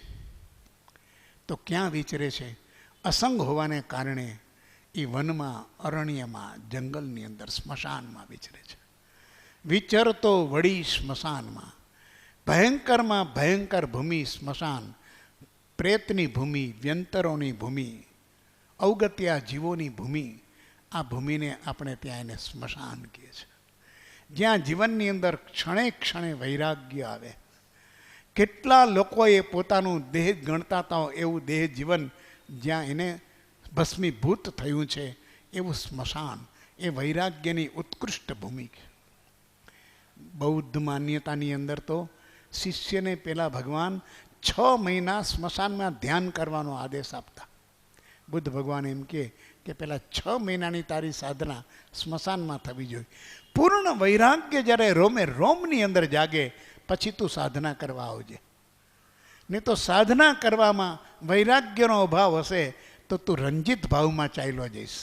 તો ક્યાં વિચરે છે? અસંગ હોવાને કારણે એ વનમાં, અરણ્યમાં, જંગલની અંદર, સ્મશાનમાં વિચરે છે. વિચરતો વળી સ્મશાનમાં, ભયંકરમાં ભયંકર ભૂમિ સ્મશાન, પ્રેતની ભૂમિ, વ્યંતરોની ભૂમિ, અવગત્યા જીવોની ભૂમિ. આ ભૂમિને આપણે ત્યાં એને સ્મશાન કહીએ છીએ, જ્યાં જીવનની અંદર ક્ષણે ક્ષણે વૈરાગ્ય આવે. કેટલા લોકોએ પોતાનું દેહ ગણતા હતા એવું દેહ જીવન જ્યાં એને ભસ્મીભૂત થયું છે, એવું સ્મશાન, એ વૈરાગ્યની ઉત્કૃષ્ટ ભૂમિ છે. બૌદ્ધ માન્યતાની અંદર તો શિષ્યને પેલા ભગવાન 6 મહિના સ્મશાનમાં ધ્યાન કરવાનો આદેશ આપતા. બુદ્ધ ભગવાન એમ કે પેલા 6 મહિનાની તારી સાધના સ્મશાનમાં થવી જોઈએ. પૂર્ણ વૈરાગ્ય જ્યારે રોમે રોમની અંદર જાગે પછી તું સાધના કરવા આવજે. નહીં તો સાધના કરવામાં વૈરાગ્યનો અભાવ હશે તો તું રંજિત ભાવમાં ચાલ્યો જઈશ.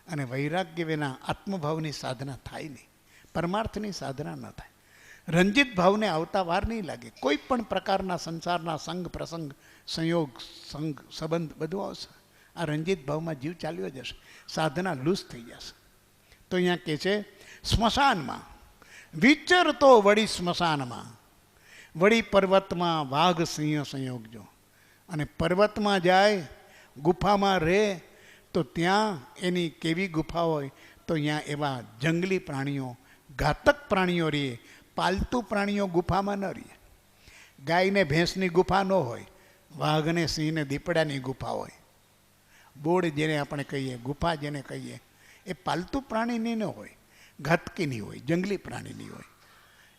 અને વૈરાગ્ય વિના આત્મભાવની સાધના થાય નહીં, પરમાર્થની સાધના ન થાય. રંજિત ભાવને આવતા વાર નહીં લાગે. કોઈ પણ પ્રકારના સંસારના સંગ પ્રસંગ સંયોગ સંગ સંબંધ બધું આવશે. આ રંજિત ભાવમાં જીવ ચાલ્યો જશે, સાધના લૂઝ થઈ જશે. તો અહીંયા કહે છે સ્મશાનમાં વિચરતો વળી સ્મશાનમાં, વળી પર્વતમાં વાઘ સિંહ સંયોગજો. અને પર્વતમાં જાય, ગુફામાં રહે તો ત્યાં એની કેવી ગુફા હોય તો અહીંયા એવા જંગલી પ્રાણીઓ, ઘાતક પ્રાણીઓ રહે. પાલતુ પ્રાણીઓ ગુફામાં ન રહે. ગાયને ભેંસની ગુફા ન હોય, વાઘને સિંહને દીપડાની ગુફા હોય. બોર્ડ જેને આપણે કહીએ, ગુફા જેને કહીએ, એ પાલતુ પ્રાણીની ન હોય, ઘાતકીની હોય, જંગલી પ્રાણીની હોય.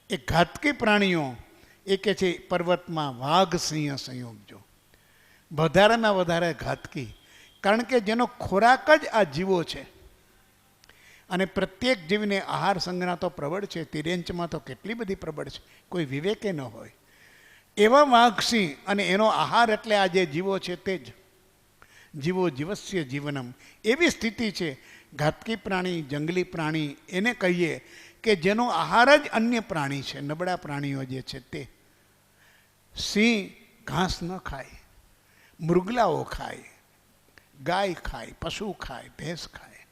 એ ઘાતકી પ્રાણીઓ એ કે છે પર્વતમાં વાઘ સિંહ સંયોગજો. વધારેમાં વધારે ઘાતકી, કારણ કે જેનો ખોરાક જ આ જીવો છે. અને પ્રત્યેક જીવને આહાર સંજ્ઞા તો પ્રબળ છે, તિર્યંચમાં તો કેટલી બધી પ્રબળ છે, કોઈ વિવેકે ન હોય. એવા વાઘસિંહ અને એનો આહાર એટલે આ જે જીવો છે તે જ. જીવો જીવસ્ય જીવનમ, એવી સ્થિતિ છે. ઘાતકી પ્રાણી, જંગલી પ્રાણી એને કહીએ કે જેનો આહાર જ અન્ય પ્રાણી છે, નબળા પ્રાણીઓ જે છે તે. સિંહ ઘાસ ન ખાય, મૃગલાઓ ખાય, ગાય ખાય, પશુ ખાય, ભેંસ ખાય.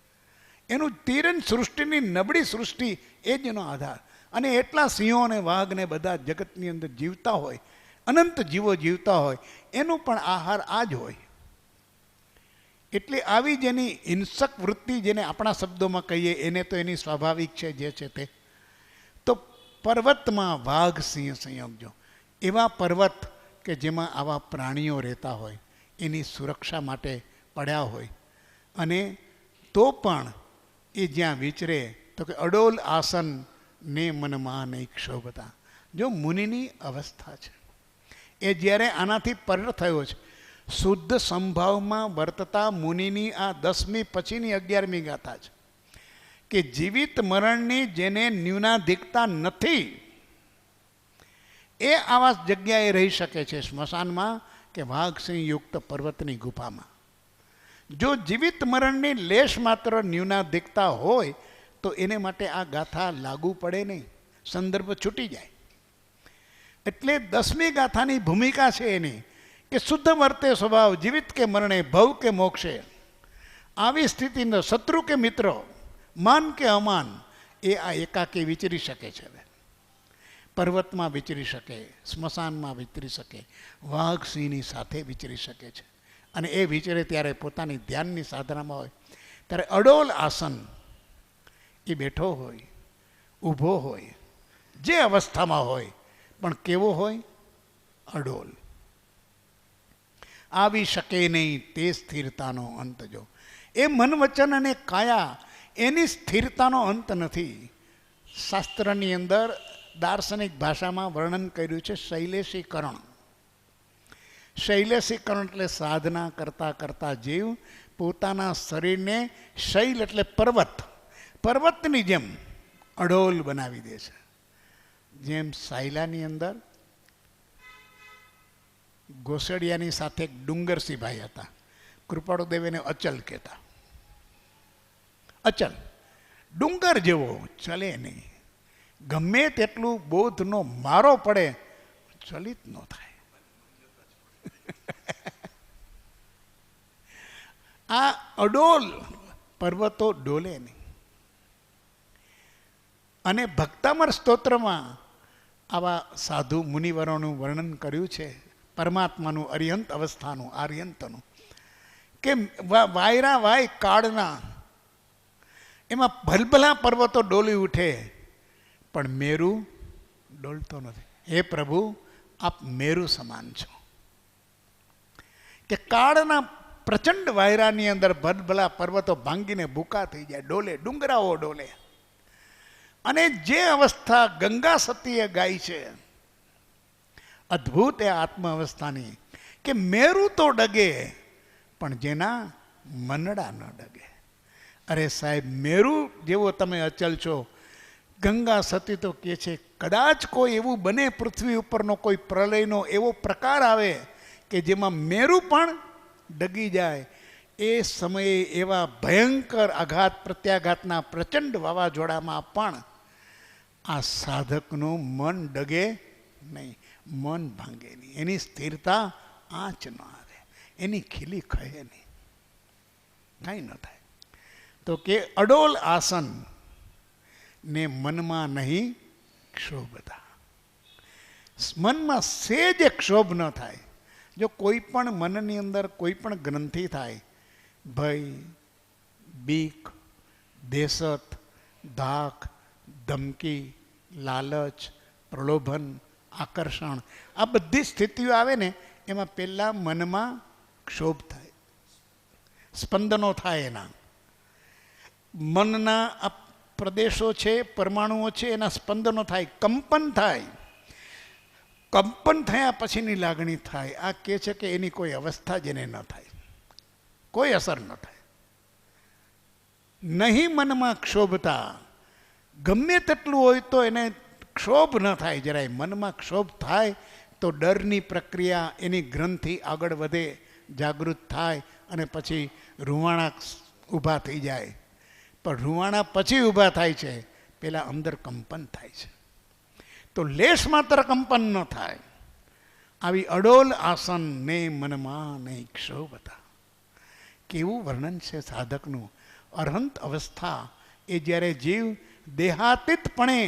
એનું તિરન સૃષ્ટિની નબળી સૃષ્ટિ એ જ એનો આધાર. અને એટલા સિંહો અને વાઘ ને બધા જગતની અંદર જીવતા હોય, અનંત જીવો જીવતા હોય, એનો પણ આહાર આ જ હોય. એટલે આવી જેની હિંસક વૃત્તિ, જેને આપણા શબ્દોમાં કહીએ, એને તો એની સ્વાભાવિક છે જે છે તે. તો પર્વતમાં વાઘ સિંહ સંયોગજો. એવા પર્વત કે જેમાં આવા પ્રાણીઓ રહેતા હોય, એની સુરક્ષા માટે પડ્યા હોય. અને તો પણ એ જ્યાં વિચરે તો કે અડોલ આસન ને મનમાં નહીં ક્ષોભતા. જો મુનિની અવસ્થા છે એ જ્યારે આનાથી પર થયો છે, શુદ્ધ સંભાવમાં વર્તતા મુનિની આ 10મી પછીની 11મી ગાથા છે કે જીવિત મરણની જેને ન્યૂનાધિકતા નથી એ આવા જગ્યાએ રહી શકે છે, સ્મશાનમાં કે વાઘસિંહ યુક્ત પર્વતની ગુફામાં. જો જીવિત મરણની લેશ માત્ર ન્યૂનાધિકતા હોય તો એને માટે આ ગાથા લાગુ પડે નહીં, સંદર્ભ છૂટી જાય. એટલે 10મી ગાથાની ભૂમિકા છે એની કે શુદ્ધ વર્તે સ્વભાવ, જીવિત કે મરણે, ભવ કે મોક્ષે. આવી સ્થિતિનો શત્રુ કે મિત્ર, માન કે અમાન, એ આ એકાકી વિચરી શકે છે. પર્વતમાં વિચરી શકે, સ્મશાનમાં વિચરી શકે, વાઘ સિંહની સાથે વિચરી શકે છે. અને એ વિચરે ત્યારે પોતાની ધ્યાનની સાધનામાં હોય ત્યારે અડોલ આસન એ બેઠો હોય, ઊભો હોય, જે અવસ્થામાં હોય, પણ કેવો હોય? અડોલ. આવી શકે નહીં તે સ્થિરતાનો અંત જો. એ મન વચન અને કાયા એની સ્થિરતાનો અંત નથી. શાસ્ત્રની અંદર દાર્શનિક ભાષામાં વર્ણન કર્યું છે શૈલેષીકરણ. શૈલેષીકરણ એટલે સાધના કરતાં કરતાં જીવ પોતાના શરીરને શૈલ એટલે પર્વત, પર્વતની જેમ અડોલ બનાવી દે છે. જેમ સાયલાની અંદર ગોસડિયાની સાથે એક ડુંગરસિંહભાઈ હતા, કૃપાળુદેવ એને અચલ કહેતા. અચલ, ડુંગર જેવો, ચલે નહીં. ગમે તેટલું બોધનો મારો પડે, ચલિત ન થાય. આ અડોલ પર્વતો ડોલે નહીં. અને ભક્તામર સ્તોત્રમાં આવા સાધુ મુનિવરોનું વર્ણન કર્યું છે, પરમાત્માનું અરિયંત અવસ્થાનું, આર્યંતનું, કે વાયરા વાય કાળના એમાં ભલભલા પર્વતો ડોલી ઉઠે, પણ મેરુ ડોલતો નથી. હે પ્રભુ, આપ મેરુ સમાન છો. કે કાળના પ્રચંડ વાયરાની અંદર ભલભલા પર્વતો ભાંગીને ભૂકા થઈ જાય, ડોલે, ડુંગરાઓ ડોલે. અને જે અવસ્થા ગંગા સતીએ ગાઈ છે, અદ્ભુત એ આત્મ અવસ્થાની, કે મેરુ તો ડગે પણ જેના મનડા ન ડગે. અરે સાહેબ, મેરુ જેવો તમે અચલ છો. ગંગા સતી તો કહે છે કદાચ કોઈ એવું બને, પૃથ્વી ઉપરનો કોઈ પ્રલયનો એવો પ્રકાર આવે કે જેમાં મેરુ પણ ડગી જાય. એ સમયે એવા ભયંકર આઘાત પ્રત્યાઘાતના પ્રચંડ વાવાઝોડામાં પણ આ સાધકનું મન ડગે નહીં, મન ભાંગે નહીં, એની સ્થિરતા આંચ ન આવે, એની ખીલી ખહે નહીં, કાંઈ ન થાય. તો કે અડોલ આસન ને મનમાં નહીં ક્ષોભતા. મનમાં સેજ ક્ષોભ ન થાય. જો કોઈ પણ મનની અંદર કોઈ પણ ગ્રંથિ થાય, ભય, બીક, દેશત, ધાક, ધમકી, લાલચ, પ્રલોભન, આકર્ષણ, આ બધી સ્થિતિઓ આવે ને, એમાં પહેલાં મનમાં ક્ષોભ થાય, સ્પંદનો થાય. એના મનના આ પ્રદેશો છે, પરમાણુઓ છે, એના સ્પંદનો થાય, કંપન થાય. કંપન થયા પછીની લાગણી થાય. આ કહે છે કે એની કોઈ અવસ્થા જેને ન થાય, કોઈ અસર ન થાય. નહીં મનમાં ક્ષોભતા. ગમે તેટલું હોય તો એને ક્ષોભ ન થાય જરાય. મનમાં ક્ષોભ થાય તો ડરની પ્રક્રિયા, એની ગ્રંથિ આગળ વધે, જાગૃત થાય, અને પછી રૂવાણા ઊભા થઈ જાય. પણ રૂવાણા પછી ઊભા થાય છે, પેલા અંદર કંપન થાય છે. તો લેશ માત્ર કંપન ન થાય. આવી અડોલ આસન ને મનમાં નહીં ક્ષોભતા. કેવું વર્ણન છે સાધકનું. અરહંત અવસ્થા એ જ્યારે જીવ દેહાતીતપણે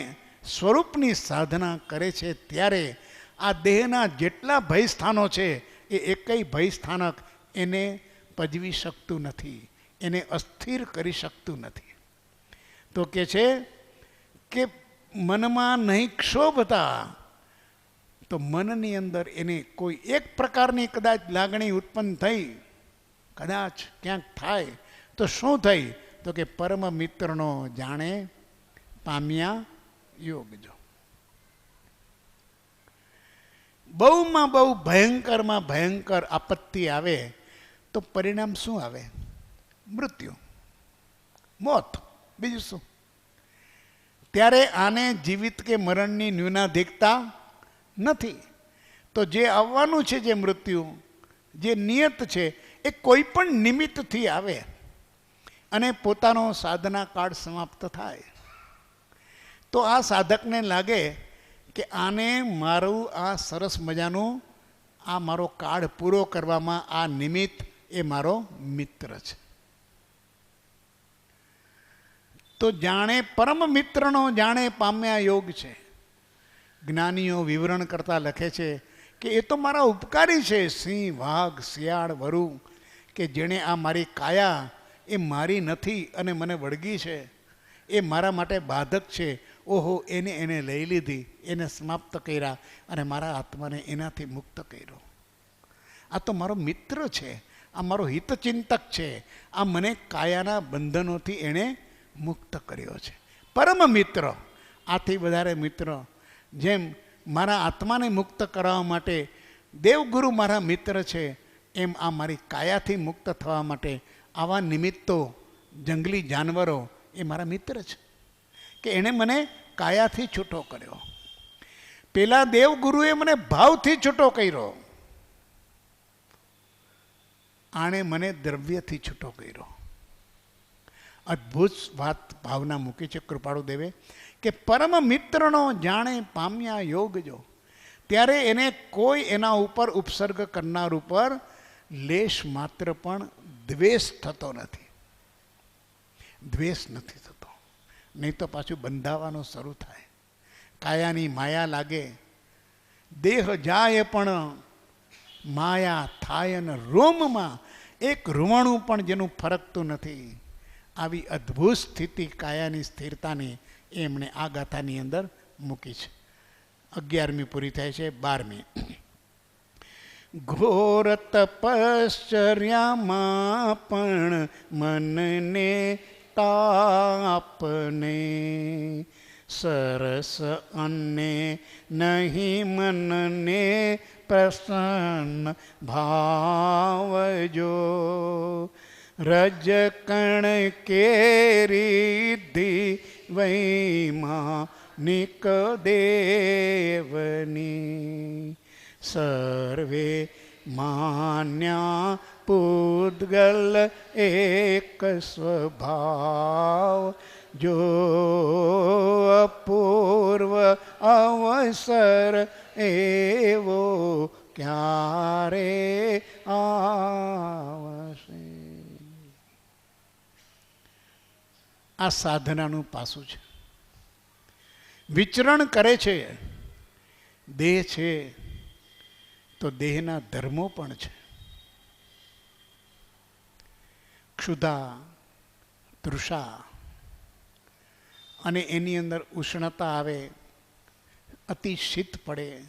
સ્વરૂપની સાધના કરે છે, ત્યારે આ દેહના જેટલા ભય સ્થાનો છે, એ એકય ભય સ્થાનક એને પજવી શકતું નથી, એને અસ્થિર કરી શકતું નથી. તો કે છે કે મનમાં નહીં ક્ષોભતા. તો મનની અંદર એને કોઈ એક પ્રકારની કદાચ લાગણી ઉત્પન્ન થઈ, કદાચ ક્યાંક થાય, તો શું થઈ? તો કે પરમ મિત્રનો જાણે પામ્યા યોગ. જો બહુમાં બહુ ભયંકરમાં ભયંકર આપત્તિ આવે તો પરિણામ શું આવે? મૃત્યુ, મોત, બીજું શું? ત્યારે આને જીવિત કે મરણની ન્યૂનાધિકતા નથી. તો જે આવવાનું છે, જે મૃત્યુ, જે નિયત છે, એ કોઈ પણ નિમિત્તથી આવે અને પોતાનો સાધના કાળ સમાપ્ત થાય. તો આ સાધકને લાગે કે આને મારું આ સરસ મજાનું આ મારો કાળ પૂરો કરવામાં આ નિમિત્ત એ મારો મિત્ર છે. તો જાણે પરમ મિત્રનો જાણે પામ્યા યોગ છે. જ્ઞાનીઓ વિવરણ કરતા લખે છે કે એ તો મારા ઉપકારી છે, સિંહ, વાઘ, શિયાળ, વરુ, કે જેણે આ મારી કાયા એ મારી નથી અને મને વળગી છે, એ મારા માટે બાધક છે. ઓહો, એને લઈ લીધી, એને સમાપ્ત કર્યા અને મારા આત્માને એનાથી મુક્ત કર્યો. આ તો મારો મિત્ર છે, આ મારો હિતચિંતક છે, આ મને કાયાના બંધનોથી એણે મુક્ત કર્યો છે. પરમ મિત્ર, આથી વધારે મિત્ર. જેમ મારા આત્માને મુક્ત કરાવવા માટે દેવગુરુ મારા મિત્ર છે, એમ આ મારી કાયાથી મુક્ત થવા માટે આવા નિમિત્તો, જંગલી જાનવરો એ મારા મિત્ર છે, કે એણે મને કાયાથી છૂટો કર્યો. પેલા દેવગુરુએ મને ભાવથી છૂટો કર્યો, આણે મને દ્રવ્યથી છૂટો કર્યો. અદ્ભુત વાત ભાવના મૂકી છે કૃપાળુ દેવે કે પરમ મિત્રનો જાણે પામ્યા યોગ. જો ત્યારે એને કોઈ એના ઉપર ઉપસર્ગ કરનાર ઉપર લેશ માત્ર પણ દ્વેષ થતો નથી. દ્વેષ નથી થતો, નહીં તો પાછું બંધાવાનું શરૂ થાય. કાયાની માયા લાગે, દેહ જાય પણ માયા થાય, અને રોમમાં એક રૂવાણું પણ જેનું ફરકતું નથી. આવી અદ્ભુત સ્થિતિ કાયાની સ્થિરતાની એમણે આ ગાથાની અંદર મૂકી છે. 11મી પૂરી થાય છે, 12મી. ઘોર તપશ્ચર્યામાં પણ મનને તાપને, સરસ અન્ને નહીં મનને પ્રસન્ન ભાવજો, રજકણ કેરી વૈમા નિક દેવની, સર્વે માન્યા પૂદગલ એક સ્વભાવ, જો અપૂર્વ અવસર એવો ક્યારે આવશે. આ સાધનાનું પાસું છે. વિચરણ કરે છે, દેહ છે તો દેહના ધર્મો પણ છે. ક્ષુધા, તૃષા અને એની અંદર ઉષ્ણતા આવે, અતિ શીત પડે,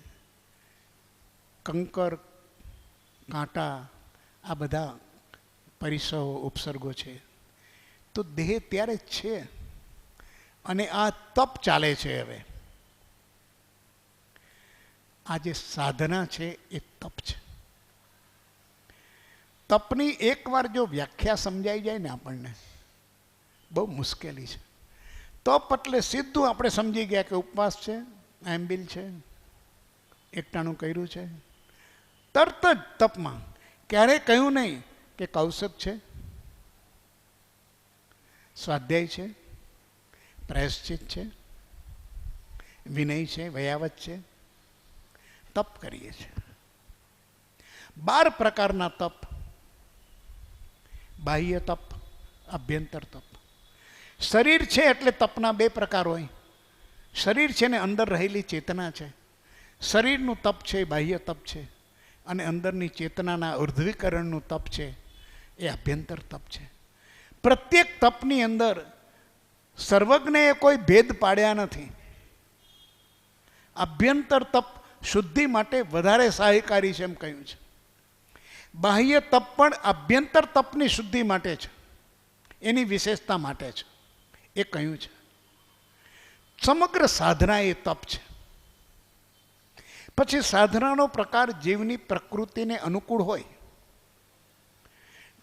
કંકર કાંટા, આ બધા પરિસરો ઉપસર્ગો છે. તો દેહ ત્યારે જ છે. અને આ તપ ચાલે છે. હવે આ જે સાધના છે એ તપ છે. તપની એકવાર જો વ્યાખ્યા સમજાઈ જાય ને આપણને, બહુ મુશ્કેલી છે. તપ એટલે સીધું આપણે સમજી ગયા કે ઉપવાસ છે, એમ્બિલ છે, એકટાણું કર્યું છે. તરત જ તપમાં ક્યારેય કહ્યું નહીં કે કૌશક છે, સ્વાધ્યાય છે, પ્રાયશ્ચિત છે, વિનય છે, વયાવત છે. તપ કરીએ છીએ. 12 પ્રકારના તપ. બાહ્ય તપ, આભ્યંતર તપ. શરીર છે એટલે તપના 2 પ્રકાર હોય. શરીર છે ને અંદર રહેલી ચેતના છે. શરીરનું તપ છે એ બાહ્ય તપ છે, અને અંદરની ચેતનાના ઉર્ધ્વીકરણનું તપ છે એ આભ્યંતર તપ છે. પ્રત્યેક તપની અંદર સર્વજ્ઞએ કોઈ ભેદ પાડ્યા નથી. આભ્યંતર તપ શુદ્ધિ માટે વધારે સહાયકારી છે એમ કહ્યું છે. બાહ્ય તપ પણ આભ્યંતર તપની શુદ્ધિ માટે છે, એની વિશેષતા માટે છે એ કહ્યું છે. સમગ્ર સાધના એ તપ છે. પછી સાધનાનો પ્રકાર જીવની પ્રકૃતિને અનુકૂળ હોય.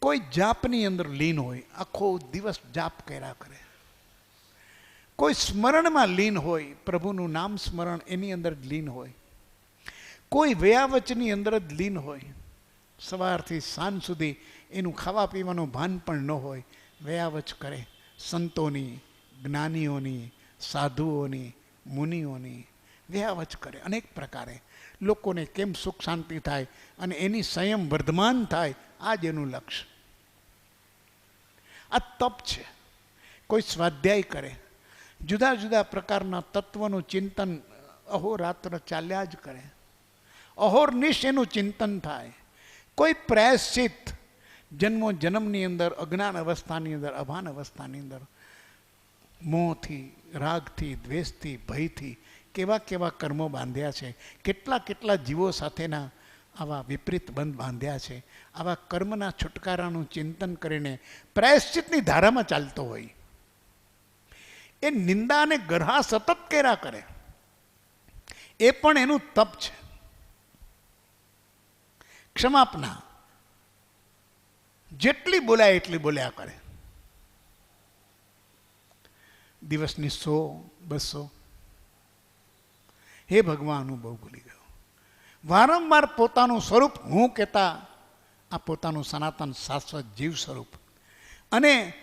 કોઈ જાપની અંદર લીન હોય, આખો દિવસ જાપ કર્યા કરે. કોઈ સ્મરણમાં લીન હોય, પ્રભુનું નામ સ્મરણ એની અંદર જ લીન હોય. કોઈ વયાવચની અંદર જ લીન હોય, સવારથી સાંજ સુધી એનું ખાવા પીવાનું ભાન પણ ન હોય, વયાવચ કરે. સંતોની, જ્ઞાનીઓની, સાધુઓની, મુનિઓની વયાવચ કરે. અનેક પ્રકારે લોકોને કેમ સુખ શાંતિ થાય અને એની સંયમ વર્ધમાન થાય, આ જ એનું લક્ષ્ય. આ તપ છે. કોઈ સ્વાધ્યાય કરે, જુદા જુદા પ્રકારના તત્વનું ચિંતન અહોરાત્ર ચાલ્યા જ કરે. અહોરનિશ એનું ચિંતન થાય. કોઈ પ્રાયશ્ચિત, જન્મો જન્મની અંદર, અજ્ઞાન અવસ્થાની અંદર, અભાન અવસ્થાની અંદર મોહથી, રાગથી, દ્વેષથી, ભયથી કેવા કેવા કર્મો બાંધ્યા છે, કેટલા કેટલા જીવો સાથેના આવા વિપરીત બંધ બાંધ્યા છે. આવા કર્મના છુટકારાનું ચિંતન કરીને પ્રાયશ્ચિતની ધારામાં ચાલતો હોય. એ નિંદા અને ગરહા સતત કર્યા કરે, એ પણ એનું તપ છે. ક્ષમાપના જેટલી બોલાય એટલી બોલ્યા કરે. દિવસની 100-200 હે ભગવાન હું બહુ ભૂલી ગયો. વારંવાર પોતાનું સ્વરૂપ હું કહેતા, આ પોતાનું સનાતન શાશ્વત જીવ સ્વરૂપ, અને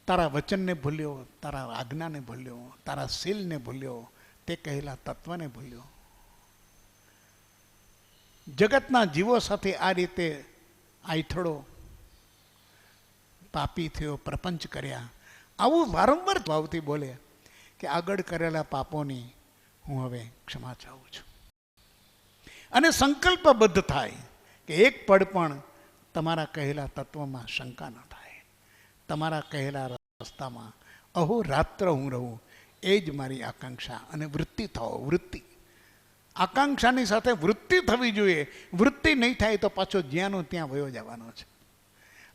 તારા વચનને ભૂલ્યો, તારા આજ્ઞાને ભૂલ્યો, તારા શીલને ભૂલ્યો, તે કહેલા તત્વને ભૂલ્યો. જગતના જીવો સાથે આ રીતે આઈથડો પાપી થયો, પ્રપંચ કર્યા, આવું વારંવાર ભાવથી બોલે કે આગળ કરેલા પાપોની હું હવે ક્ષમા ચાહું છું. અને સંકલ્પબદ્ધ થાય કે એક પળ પણ તમારા કહેલા તત્વમાં શંકા ન થાય, તમારા કહેલા રસ્તામાં અહોરાત્ર હું રહું, એ જ મારી આકાંક્ષા અને વૃત્તિ થાઓ. વૃત્તિ આકાંક્ષાની સાથે વૃત્તિ થવી જોઈએ. વૃત્તિ નહીં થાય તો પાછો જ્યાંનો ત્યાં વયો જવાનો છે.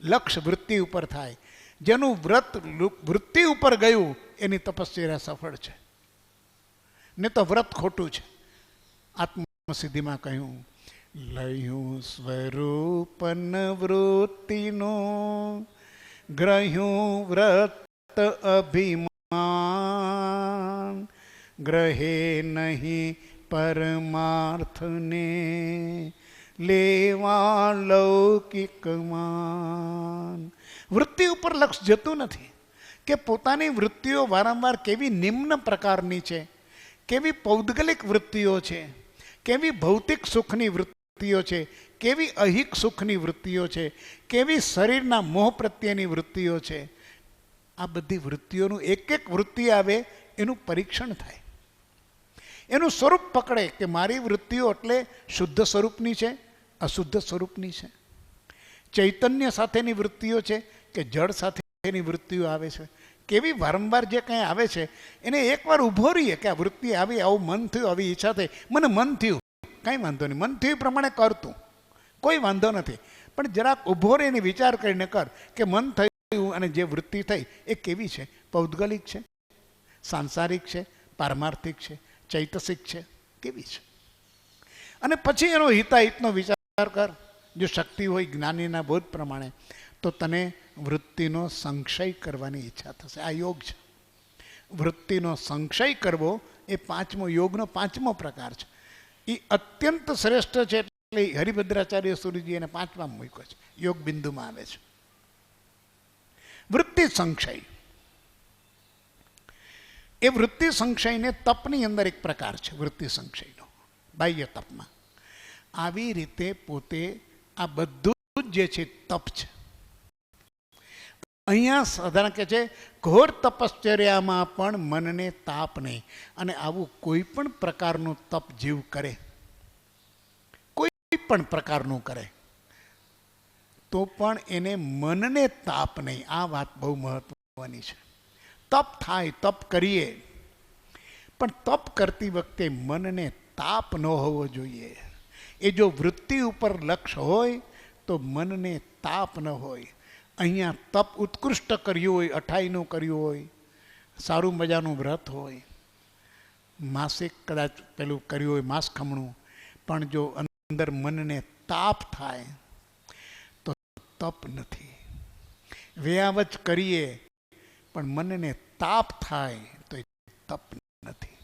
લક્ષ્ય વૃત્તિ ઉપર થાય. જેનું વ્રત વૃત્તિ ઉપર ગયું એની તપશ્ચર્યા સફળ છે, ને તો વ્રત ખોટું છે. આત્મસિદ્ધિમાં કહ્યું, લયું સ્વરૂપન વૃત્તિનો ગ્રહ્યું વ્રત અભિમાન, ગ્રહે નહીં પરમાર્થને લેવા લૌકિકમાન. વૃત્તિ ઉપર લક્ષ જતું નથી કે પોતાની વૃત્તિઓ વારંવાર કેવી નિમ્ન પ્રકારની છે, કેવી પૌદ્ગલિક વૃત્તિઓ છે, કેવી ભૌતિક સુખની વૃત્તિઓ છે, કેવી અહિક સુખની વૃત્તિઓ છે, કેવી શરીરના મોહ પ્રત્યેની વૃત્તિઓ છે. આ બધી વૃત્તિઓનું એક એક વૃત્તિ આવે એનું પરીક્ષણ થાય, એનું સ્વરૂપ પકડે કે મારી વૃત્તિઓ એટલે શુદ્ધ સ્વરૂપની છે, અશુદ્ધ સ્વરૂપની છે, ચૈતન્ય સાથેની વૃત્તિઓ છે કે જળ સાથેની વૃત્તિઓ આવે છે. કેવી વારંવાર જે કંઈ આવે છે એને એકવાર ઊભો રહીએ કે આ વૃત્તિ આવી, આવું મન થયું, આવી ઈચ્છા થઈ, મને મન થયું, કાંઈ વાંધો નહીં, મન થયું પ્રમાણે કરતું, કોઈ વાંધો નથી. પણ જરાક ઊભો રહીને વિચાર કરીને કર કે મન થયું અને જે વૃત્તિ થઈ એ કેવી છે, પૌદ્ગલિક છે, સાંસારિક છે, પારમાર્થિક છે, ચૈતસિક છે, કેવી છે. અને પછી એનો હિતાહિતનો વિચાર કર. જો શક્તિ હોય જ્ઞાનીના બોધ પ્રમાણે તો તને વૃત્તિનો સંક્ષય કરવાની ઈચ્છા થશે. આ યોગ છે. વૃત્તિનો સંક્ષય કરવો એ પાંચમો યોગનો પાંચમો પ્રકાર છે. એ અત્યંત શ્રેષ્ઠ છે. એટલે હરિભદ્રાચાર્ય સૂરીજી એને પાંચમાં મૂક્યો છે, યોગ બિંદુમાં આવે છે. વૃત્તિ સંક્ષય, એ વૃત્તિ સંક્ષયને તપની અંદર એક પ્રકાર છે. વૃત્તિ સંક્ષયનો બાહ્ય તપમાં આવી રીતે પોતે આ બધું જ જે છે તપ છે. અહીંયા સાધારણ કે છે ઘોર તપશ્ચર્યામાં પણ મનને તાપ નહીં. અને આવું કોઈ પણ પ્રકારનું તપ જીવ કરે, કોઈ પણ પ્રકારનું કરે તો પણ એને મનને તાપ નહીં. આ વાત બહુ મહત્વની છે. તપ થાય, તપ કરીએ, પણ તપ કરતી વખતે મનને તાપ ન હોવો જોઈએ. એ જો વૃત્તિ ઉપર લક્ષ્ય હોય તો મનને તાપ ન હોય. અહીંયા તપ ઉત્કૃષ્ટ કર્યું હોય, 28નું કર્યું હોય, સારું મજાનું વ્રત હોય, માસિક કદાચ પેલું કર્યું હોય માસ ખમણું, પણ જો અંદર મનને તાપ થાય તો તપ નથી. વ્યાવચ કરીએ પણ મનને તાપ થાય તો એ તપ નથી.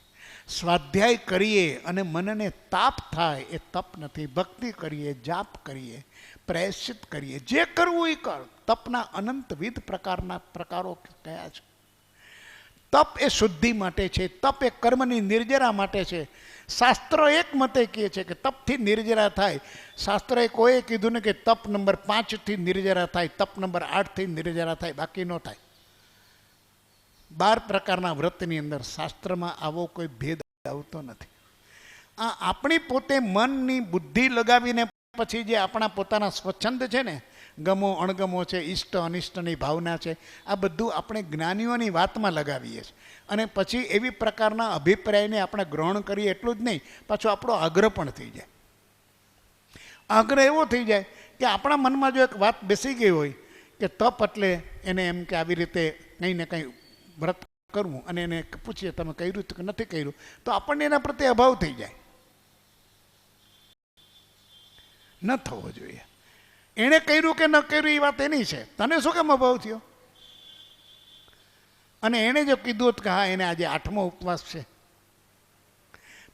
સ્વાધ્યાય કરીએ અને મનને તાપ થાય એ તપ નથી. ભક્તિ કરીએ, જાપ કરીએ, પ્રાયશ્ચિત કરીએ, જે કરવું એ કર. તપના અનંતવિધ પ્રકારો કયા છે. તપ એ શુદ્ધિ માટે છે. તપ એ કર્મની નિર્જરા માટે છે. શાસ્ત્ર એક મતે કહે છે કે તપથી નિર્જરા થાય. શાસ્ત્રએ કોઈ કીધું ને કે તપ નંબર 5થી નિર્જરા થાય, તપ નંબર 8થી નિર્જરા થાય, બાકી ન થાય. 12 પ્રકારના વ્રતની અંદર શાસ્ત્રમાં આવો કોઈ ભેદ આવતો નથી. આ આપણી પોતે મનની બુદ્ધિ લગાવીને પછી જે આપણા પોતાના સ્વચ્છંદ છે ને, ગમો અણગમો છે, ઇષ્ટ અનિષ્ટની ભાવના છે, આ બધું આપણે જ્ઞાનીઓની વાતમાં લગાવીએ છીએ. અને પછી એવી પ્રકારના અભિપ્રાયને આપણે ગ્રહણ કરીએ એટલું જ નહીં, પાછો આપણો આગ્રહ પણ થઈ જાય. આગ્રહ એવો થઈ જાય કે આપણા મનમાં જો એક વાત બેસી ગઈ હોય કે તપ એટલે એને એમ કે આવી રીતે કંઈ ને કંઈ વ્રત કરવું, અને એને પૂછીએ તમે કર્યું કે નથી કર્યું, તો આપણને એના પ્રત્યે અભાવ થઈ જાય. ન થવો જોઈએ. એણે કર્યું કે ન કર્યું એ વાત એની છે, તને શું કેમ અભાવ થયો? અને એણે જો કીધું હોત કે હા એને આજે 8મો ઉપવાસ છે,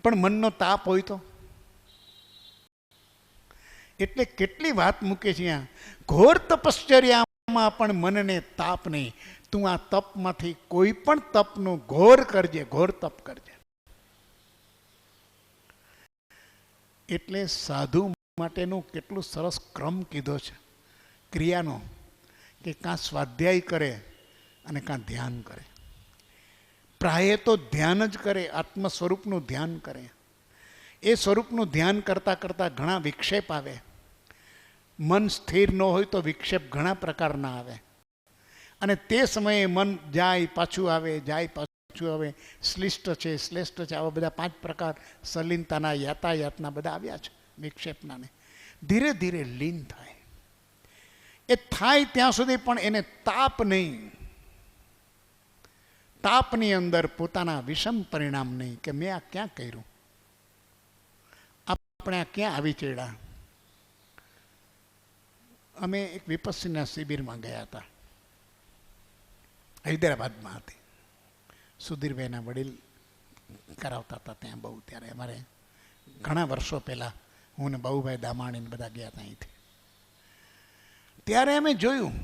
પણ મનનો તાપ હોય તો. એટલે કેટલી વાત મૂકે છે અહીંયા. ઘોર તપશ્ચર્યામાં પણ મનને તાપ નહીં. તું આ તપમાંથી કોઈ પણ તપનું ઘોર કરજે, ઘોર તપ કરજે. એટલે સાધુ માટેનું કેટલું સરસ ક્રમ કીધો છે ક્રિયાનો, કે કાં સ્વાધ્યાય કરે અને કાં ધ્યાન કરે. પ્રાય તો ધ્યાન જ કરે, આત્મ સ્વરૂપનું ધ્યાન કરે. એ સ્વરૂપનું ધ્યાન કરતાં કરતાં ઘણા વિક્ષેપ આવે. મન સ્થિર ન હોય તો વિક્ષેપ ઘણા પ્રકારના આવે, અને તે સમયે મન જાય પાછું આવે, જાય પાછું પાછું હવે શ્લિષ્ટ છે, શ્લેષ્ઠ છે, આવા બધા 5 પ્રકાર સલીનતાના, યાતાયાતના બધા આવ્યા છે વિક્ષેપના. ધીરે ધીરે લીન થાય. એ થાય ત્યાં સુધી પણ એને તાપ નહીં, તાપની અંદર પોતાના વિષમ પરિણામ નહીં કે મેં આ ક્યાં કર્યું, આપણે આ ક્યાં આવી ચડ્યા. અમે એક વિપસ્સીના શિબિરમાં ગયા હતા, હૈદરાબાદમાં હતી. સુધીરભાઈના વડીલ કરાવતા હતા ત્યાં બહુ. ત્યારે અમારે ઘણા વર્ષો પહેલાં હું ને બહુભાઈ દામાણીને બધા ગયા હતા અહીંથી. ત્યારે અમે જોયું,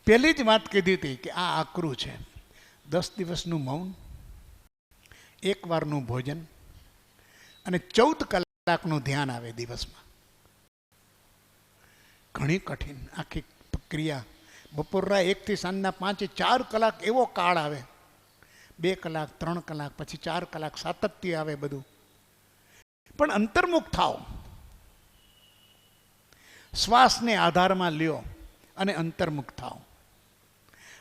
પહેલી જ વાત કીધી હતી કે આ આકરું છે. 10 દિવસનું મૌન, 1 વારનું ભોજન અને 14 કલાકનું ધ્યાન આવે દિવસમાં. ઘણી કઠિન આખી ક્રિયા. બપોરના 1 થી સાંજના 5 4 કલાક એવો કાળ આવે. 2 કલાક 3 કલાક પછી 4 કલાક સાતત્ય આવે બધું. પણ અંતર્મુખ થાવ, શ્વાસને આધારમાં લ્યો અને અંતર્મુખ થાવ.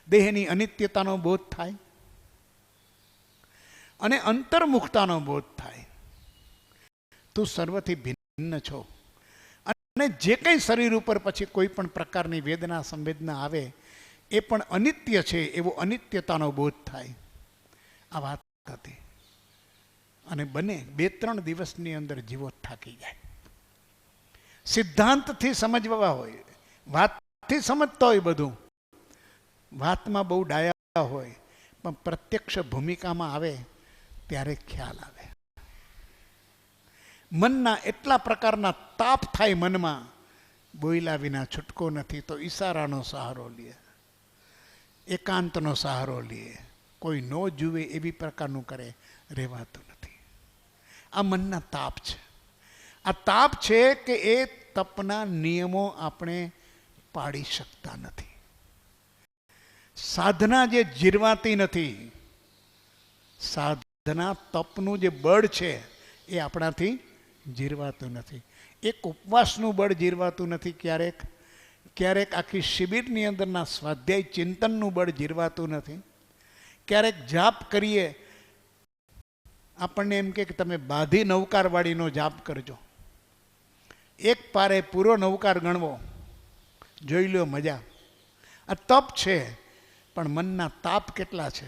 દેહની અનિત્યતાનો બોધ થાય અને અંતર્મુખતાનો બોધ થાય. તું સર્વથી ભિન્ન છો અને જે કંઈ શરીર ઉપર પછી કોઈ પણ પ્રકારની વેદના સંવેદના આવે એ પણ અનિત્ય છે એવો અનિત્યતાનો બોધ થાય. આ વાત હતી. અને બને 2-3 દિવસની અંદર જીવો થાકી જાય. સિદ્ધાંતથી સમજવા હોય, વાતથી સમજતા હોય બધું, વાતમાં બહુ ડાયા હોય, પણ પ્રત્યક્ષ ભૂમિકામાં આવે ત્યારે ખ્યાલ આવે. મનના એટલા પ્રકારના તાપ થાય મનમાં, બોયલા વિના છૂટકો નથી. તો ઈશારાનો સહારો લે, એકાંતનો સહારો લે, કોઈ ન જુએ એવી પ્રકારનું કરે, રહેવાતું નથી. આ મનના તાપ છે. આ તાપ છે કે એ તપના નિયમો આપણે પાડી શકતા નથી. સાધના જે જીરવાતી નથી, સાધના તપનું જે બળ છે એ આપણાથી જીરવાતું નથી. એક ઉપવાસનું બળ જીરવાતું નથી. ક્યારેક ક્યારેક આખી શિબિરની અંદરના સ્વાધ્યાય ચિંતનનું બળ જીરવાતું નથી. ક્યારેક જાપ કરીએ, આપણને એમ કે તમે બાધી નૌકારવાળીનો જાપ કરજો, 1 પારે પૂરો નૌકાર ગણવો, જોઈ લો મજા. આ તપ છે, પણ મનના તાપ કેટલા છે.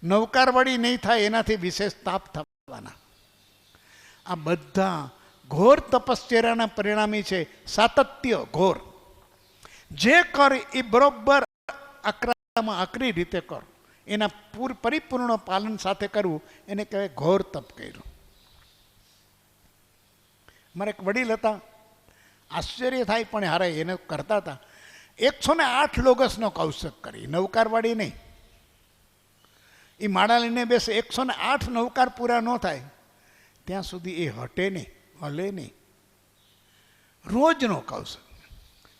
નૌકારવાળી નહીં થાય એનાથી વિશેષ તાપ થવાના. આ બધા ઘોર તપશ્ચર્યાના પરિણામી છે. સાતત્ય ઘોર. જે કર એ બરોબર આકરામાં આકરી રીતે કર, એના પરિપૂર્ણ પાલન સાથે કરવું એને કહેવાય ઘોર તપ કર્યું. મારે એક વડીલ હતા, આશ્ચર્ય થાય પણ હારે એને કરતા હતા. 108 લોગસનો કૌશક કરી, નૌકારવાળી નહીં. એ માળા લઈને બેસે, 108 નૌકાર પૂરા ન થાય ત્યાં સુધી એ હટે નહીં, હલે નહીં. રોજનો કૌશક.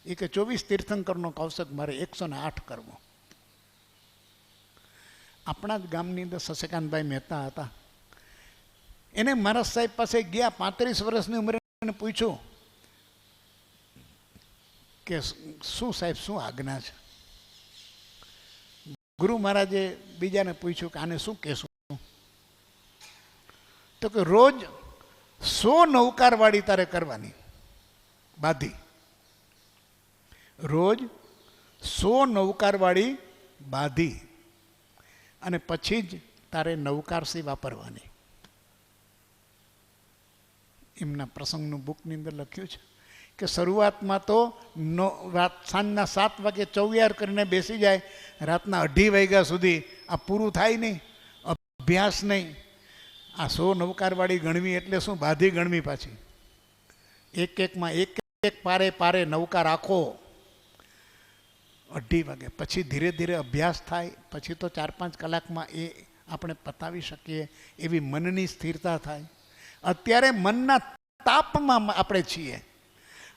એ કે 24 તીર્થંકરનો કૌશક મારે 108 કરવો. આપણા જ ગામની અંદર શશિકાંતભાઈ મહેતા હતા. એને મહારાજ સાહેબ પાસે ગયા, 35 વર્ષની ઉંમરે પૂછ્યું કે શું સાહેબ શું આજ્ઞા છે. ગુરુ મહારાજે બીજાને પૂછ્યું કે આને શું કહેશું. તો કે રોજ 100 નૌકારવાળી તારે કરવાની, બાધી. રોજ 100 નૌકારવાળી બાધી અને પછી જ તારે નૌકારસી વાપરવાની. એમના પ્રસંગનું બુકની અંદર લખ્યું છે કે શરૂઆતમાં તો સાંજના 7 વાગે ચૌયાર કરીને બેસી જાય, રાતના 2:30 વાગ્યા સુધી આ પૂરું થાય નહીં, અભ્યાસ નહીં. આ 100 નૌકારવાળી ગણવી એટલે શું, બાધી ગણવી પાછી. એકમાં એક પારે પારે નૌકાર રાખો 2:30 વાગે. પછી ધીરે ધીરે અભ્યાસ થાય, પછી તો 4-5 કલાકમાં એ આપણે પતાવી શકીએ એવી મનની સ્થિરતા થાય. અત્યારે મનના તાપમાં આપણે છીએ.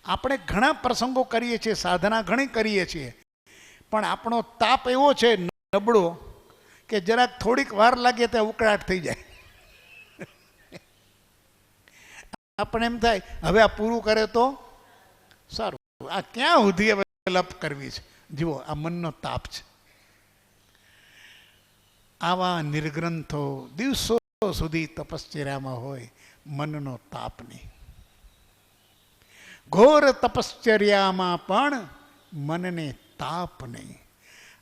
આપણે ઘણા પ્રસંગો કરીએ છીએ, સાધના ઘણી કરીએ છીએ, પણ આપણો તાપ એવો છે નબળો કે જરાક થોડીક વાર લાગે ત્યાં ઉકળાટ થઈ જાય. આપણે એમ થાય હવે આ પૂરું કરે તો સારું. આ ક્યાં સુધી હવે લપ કરવી છે. જુઓ, આ મનનો તાપ છે. આવા નિર્ગ્રંથો દિવસો સુધી તપશ્ચર્યામાં હોય, મનનો તાપ નહીં. ઘોર તપશ્ચર્યામાં પણ મનને તાપ નહીં.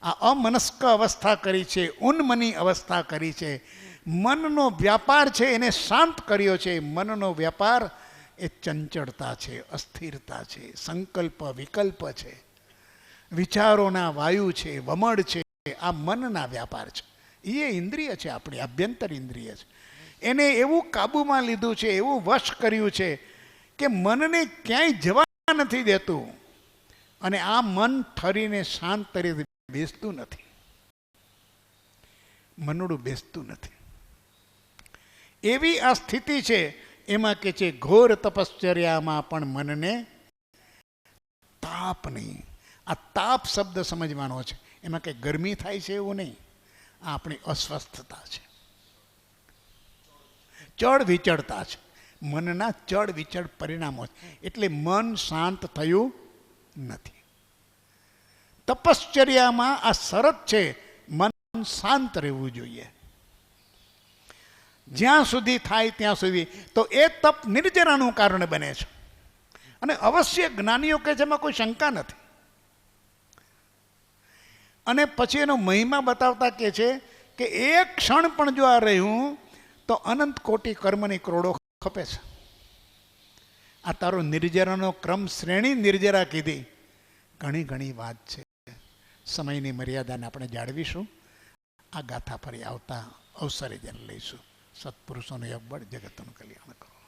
આ અમનસ્ક અવસ્થા કરી છે, ઉન્મની અવસ્થા કરી છે. મનનો વ્યાપાર છે એને શાંત કર્યો છે. મનનો વ્યાપાર એ ચંચળતા છે, અસ્થિરતા છે, સંકલ્પ વિકલ્પ છે, વિચારોના વાયુ છે, વમળ છે. આ મનના વ્યાપાર છે. એ ઇન્દ્રિય છે, આપણી આભ્યંતર ઇન્દ્રિય છે. એને એવું કાબૂમાં લીધું છે, એવું વશ કર્યું છે કે મનને ક્યાંય જવા નથી દેતું. અને આ મન ઠરીને શાંત તરીકે બેસતું નથી, મનડું બેસતું નથી. એવી આ સ્થિતિ છે. એમાં કે છે ઘોર તપશ્ચર્યામાં પણ મનને તાપ નહીં. આ તાપ શબ્દ સમજવાનો છે. એમાં કંઈ ગરમી થાય છે એવું નહીં. આ આપણી અસ્વસ્થતા છે, ચડ વિચળતા છે, મનના ચડ વિચળ પરિણામો છે. એટલે મન શાંત થયું નથી. તપશ્ચર્યામાં આ શરત છે, મન શાંત રહેવું જોઈએ જ્યાં સુધી થાય ત્યાં સુધી. તો એ તપ નિર્જરાનું કારણ બને છે. અને અવશ્ય જ્ઞાનીઓ કહે છે, એમાં કોઈ શંકા નથી. અને પછી એનો મહિમા બતાવતા કહે છે કે એક ક્ષણ પણ જો આ રહ્યું તો અનંત કોટી કર્મની કરોડો ખપે છે. આ તારો નિર્જરાનો ક્રમ શ્રેણી નિર્જરા કીધી. ઘણી ઘણી વાત છે. સમયની મર્યાદાને આપણે જાળવીશું. આ ગાથા ફરી આવતા અવસરે જન લઈશું. સત્પુરુષોનું યોગ બળ, જગતનું કલ્યાણ કરો.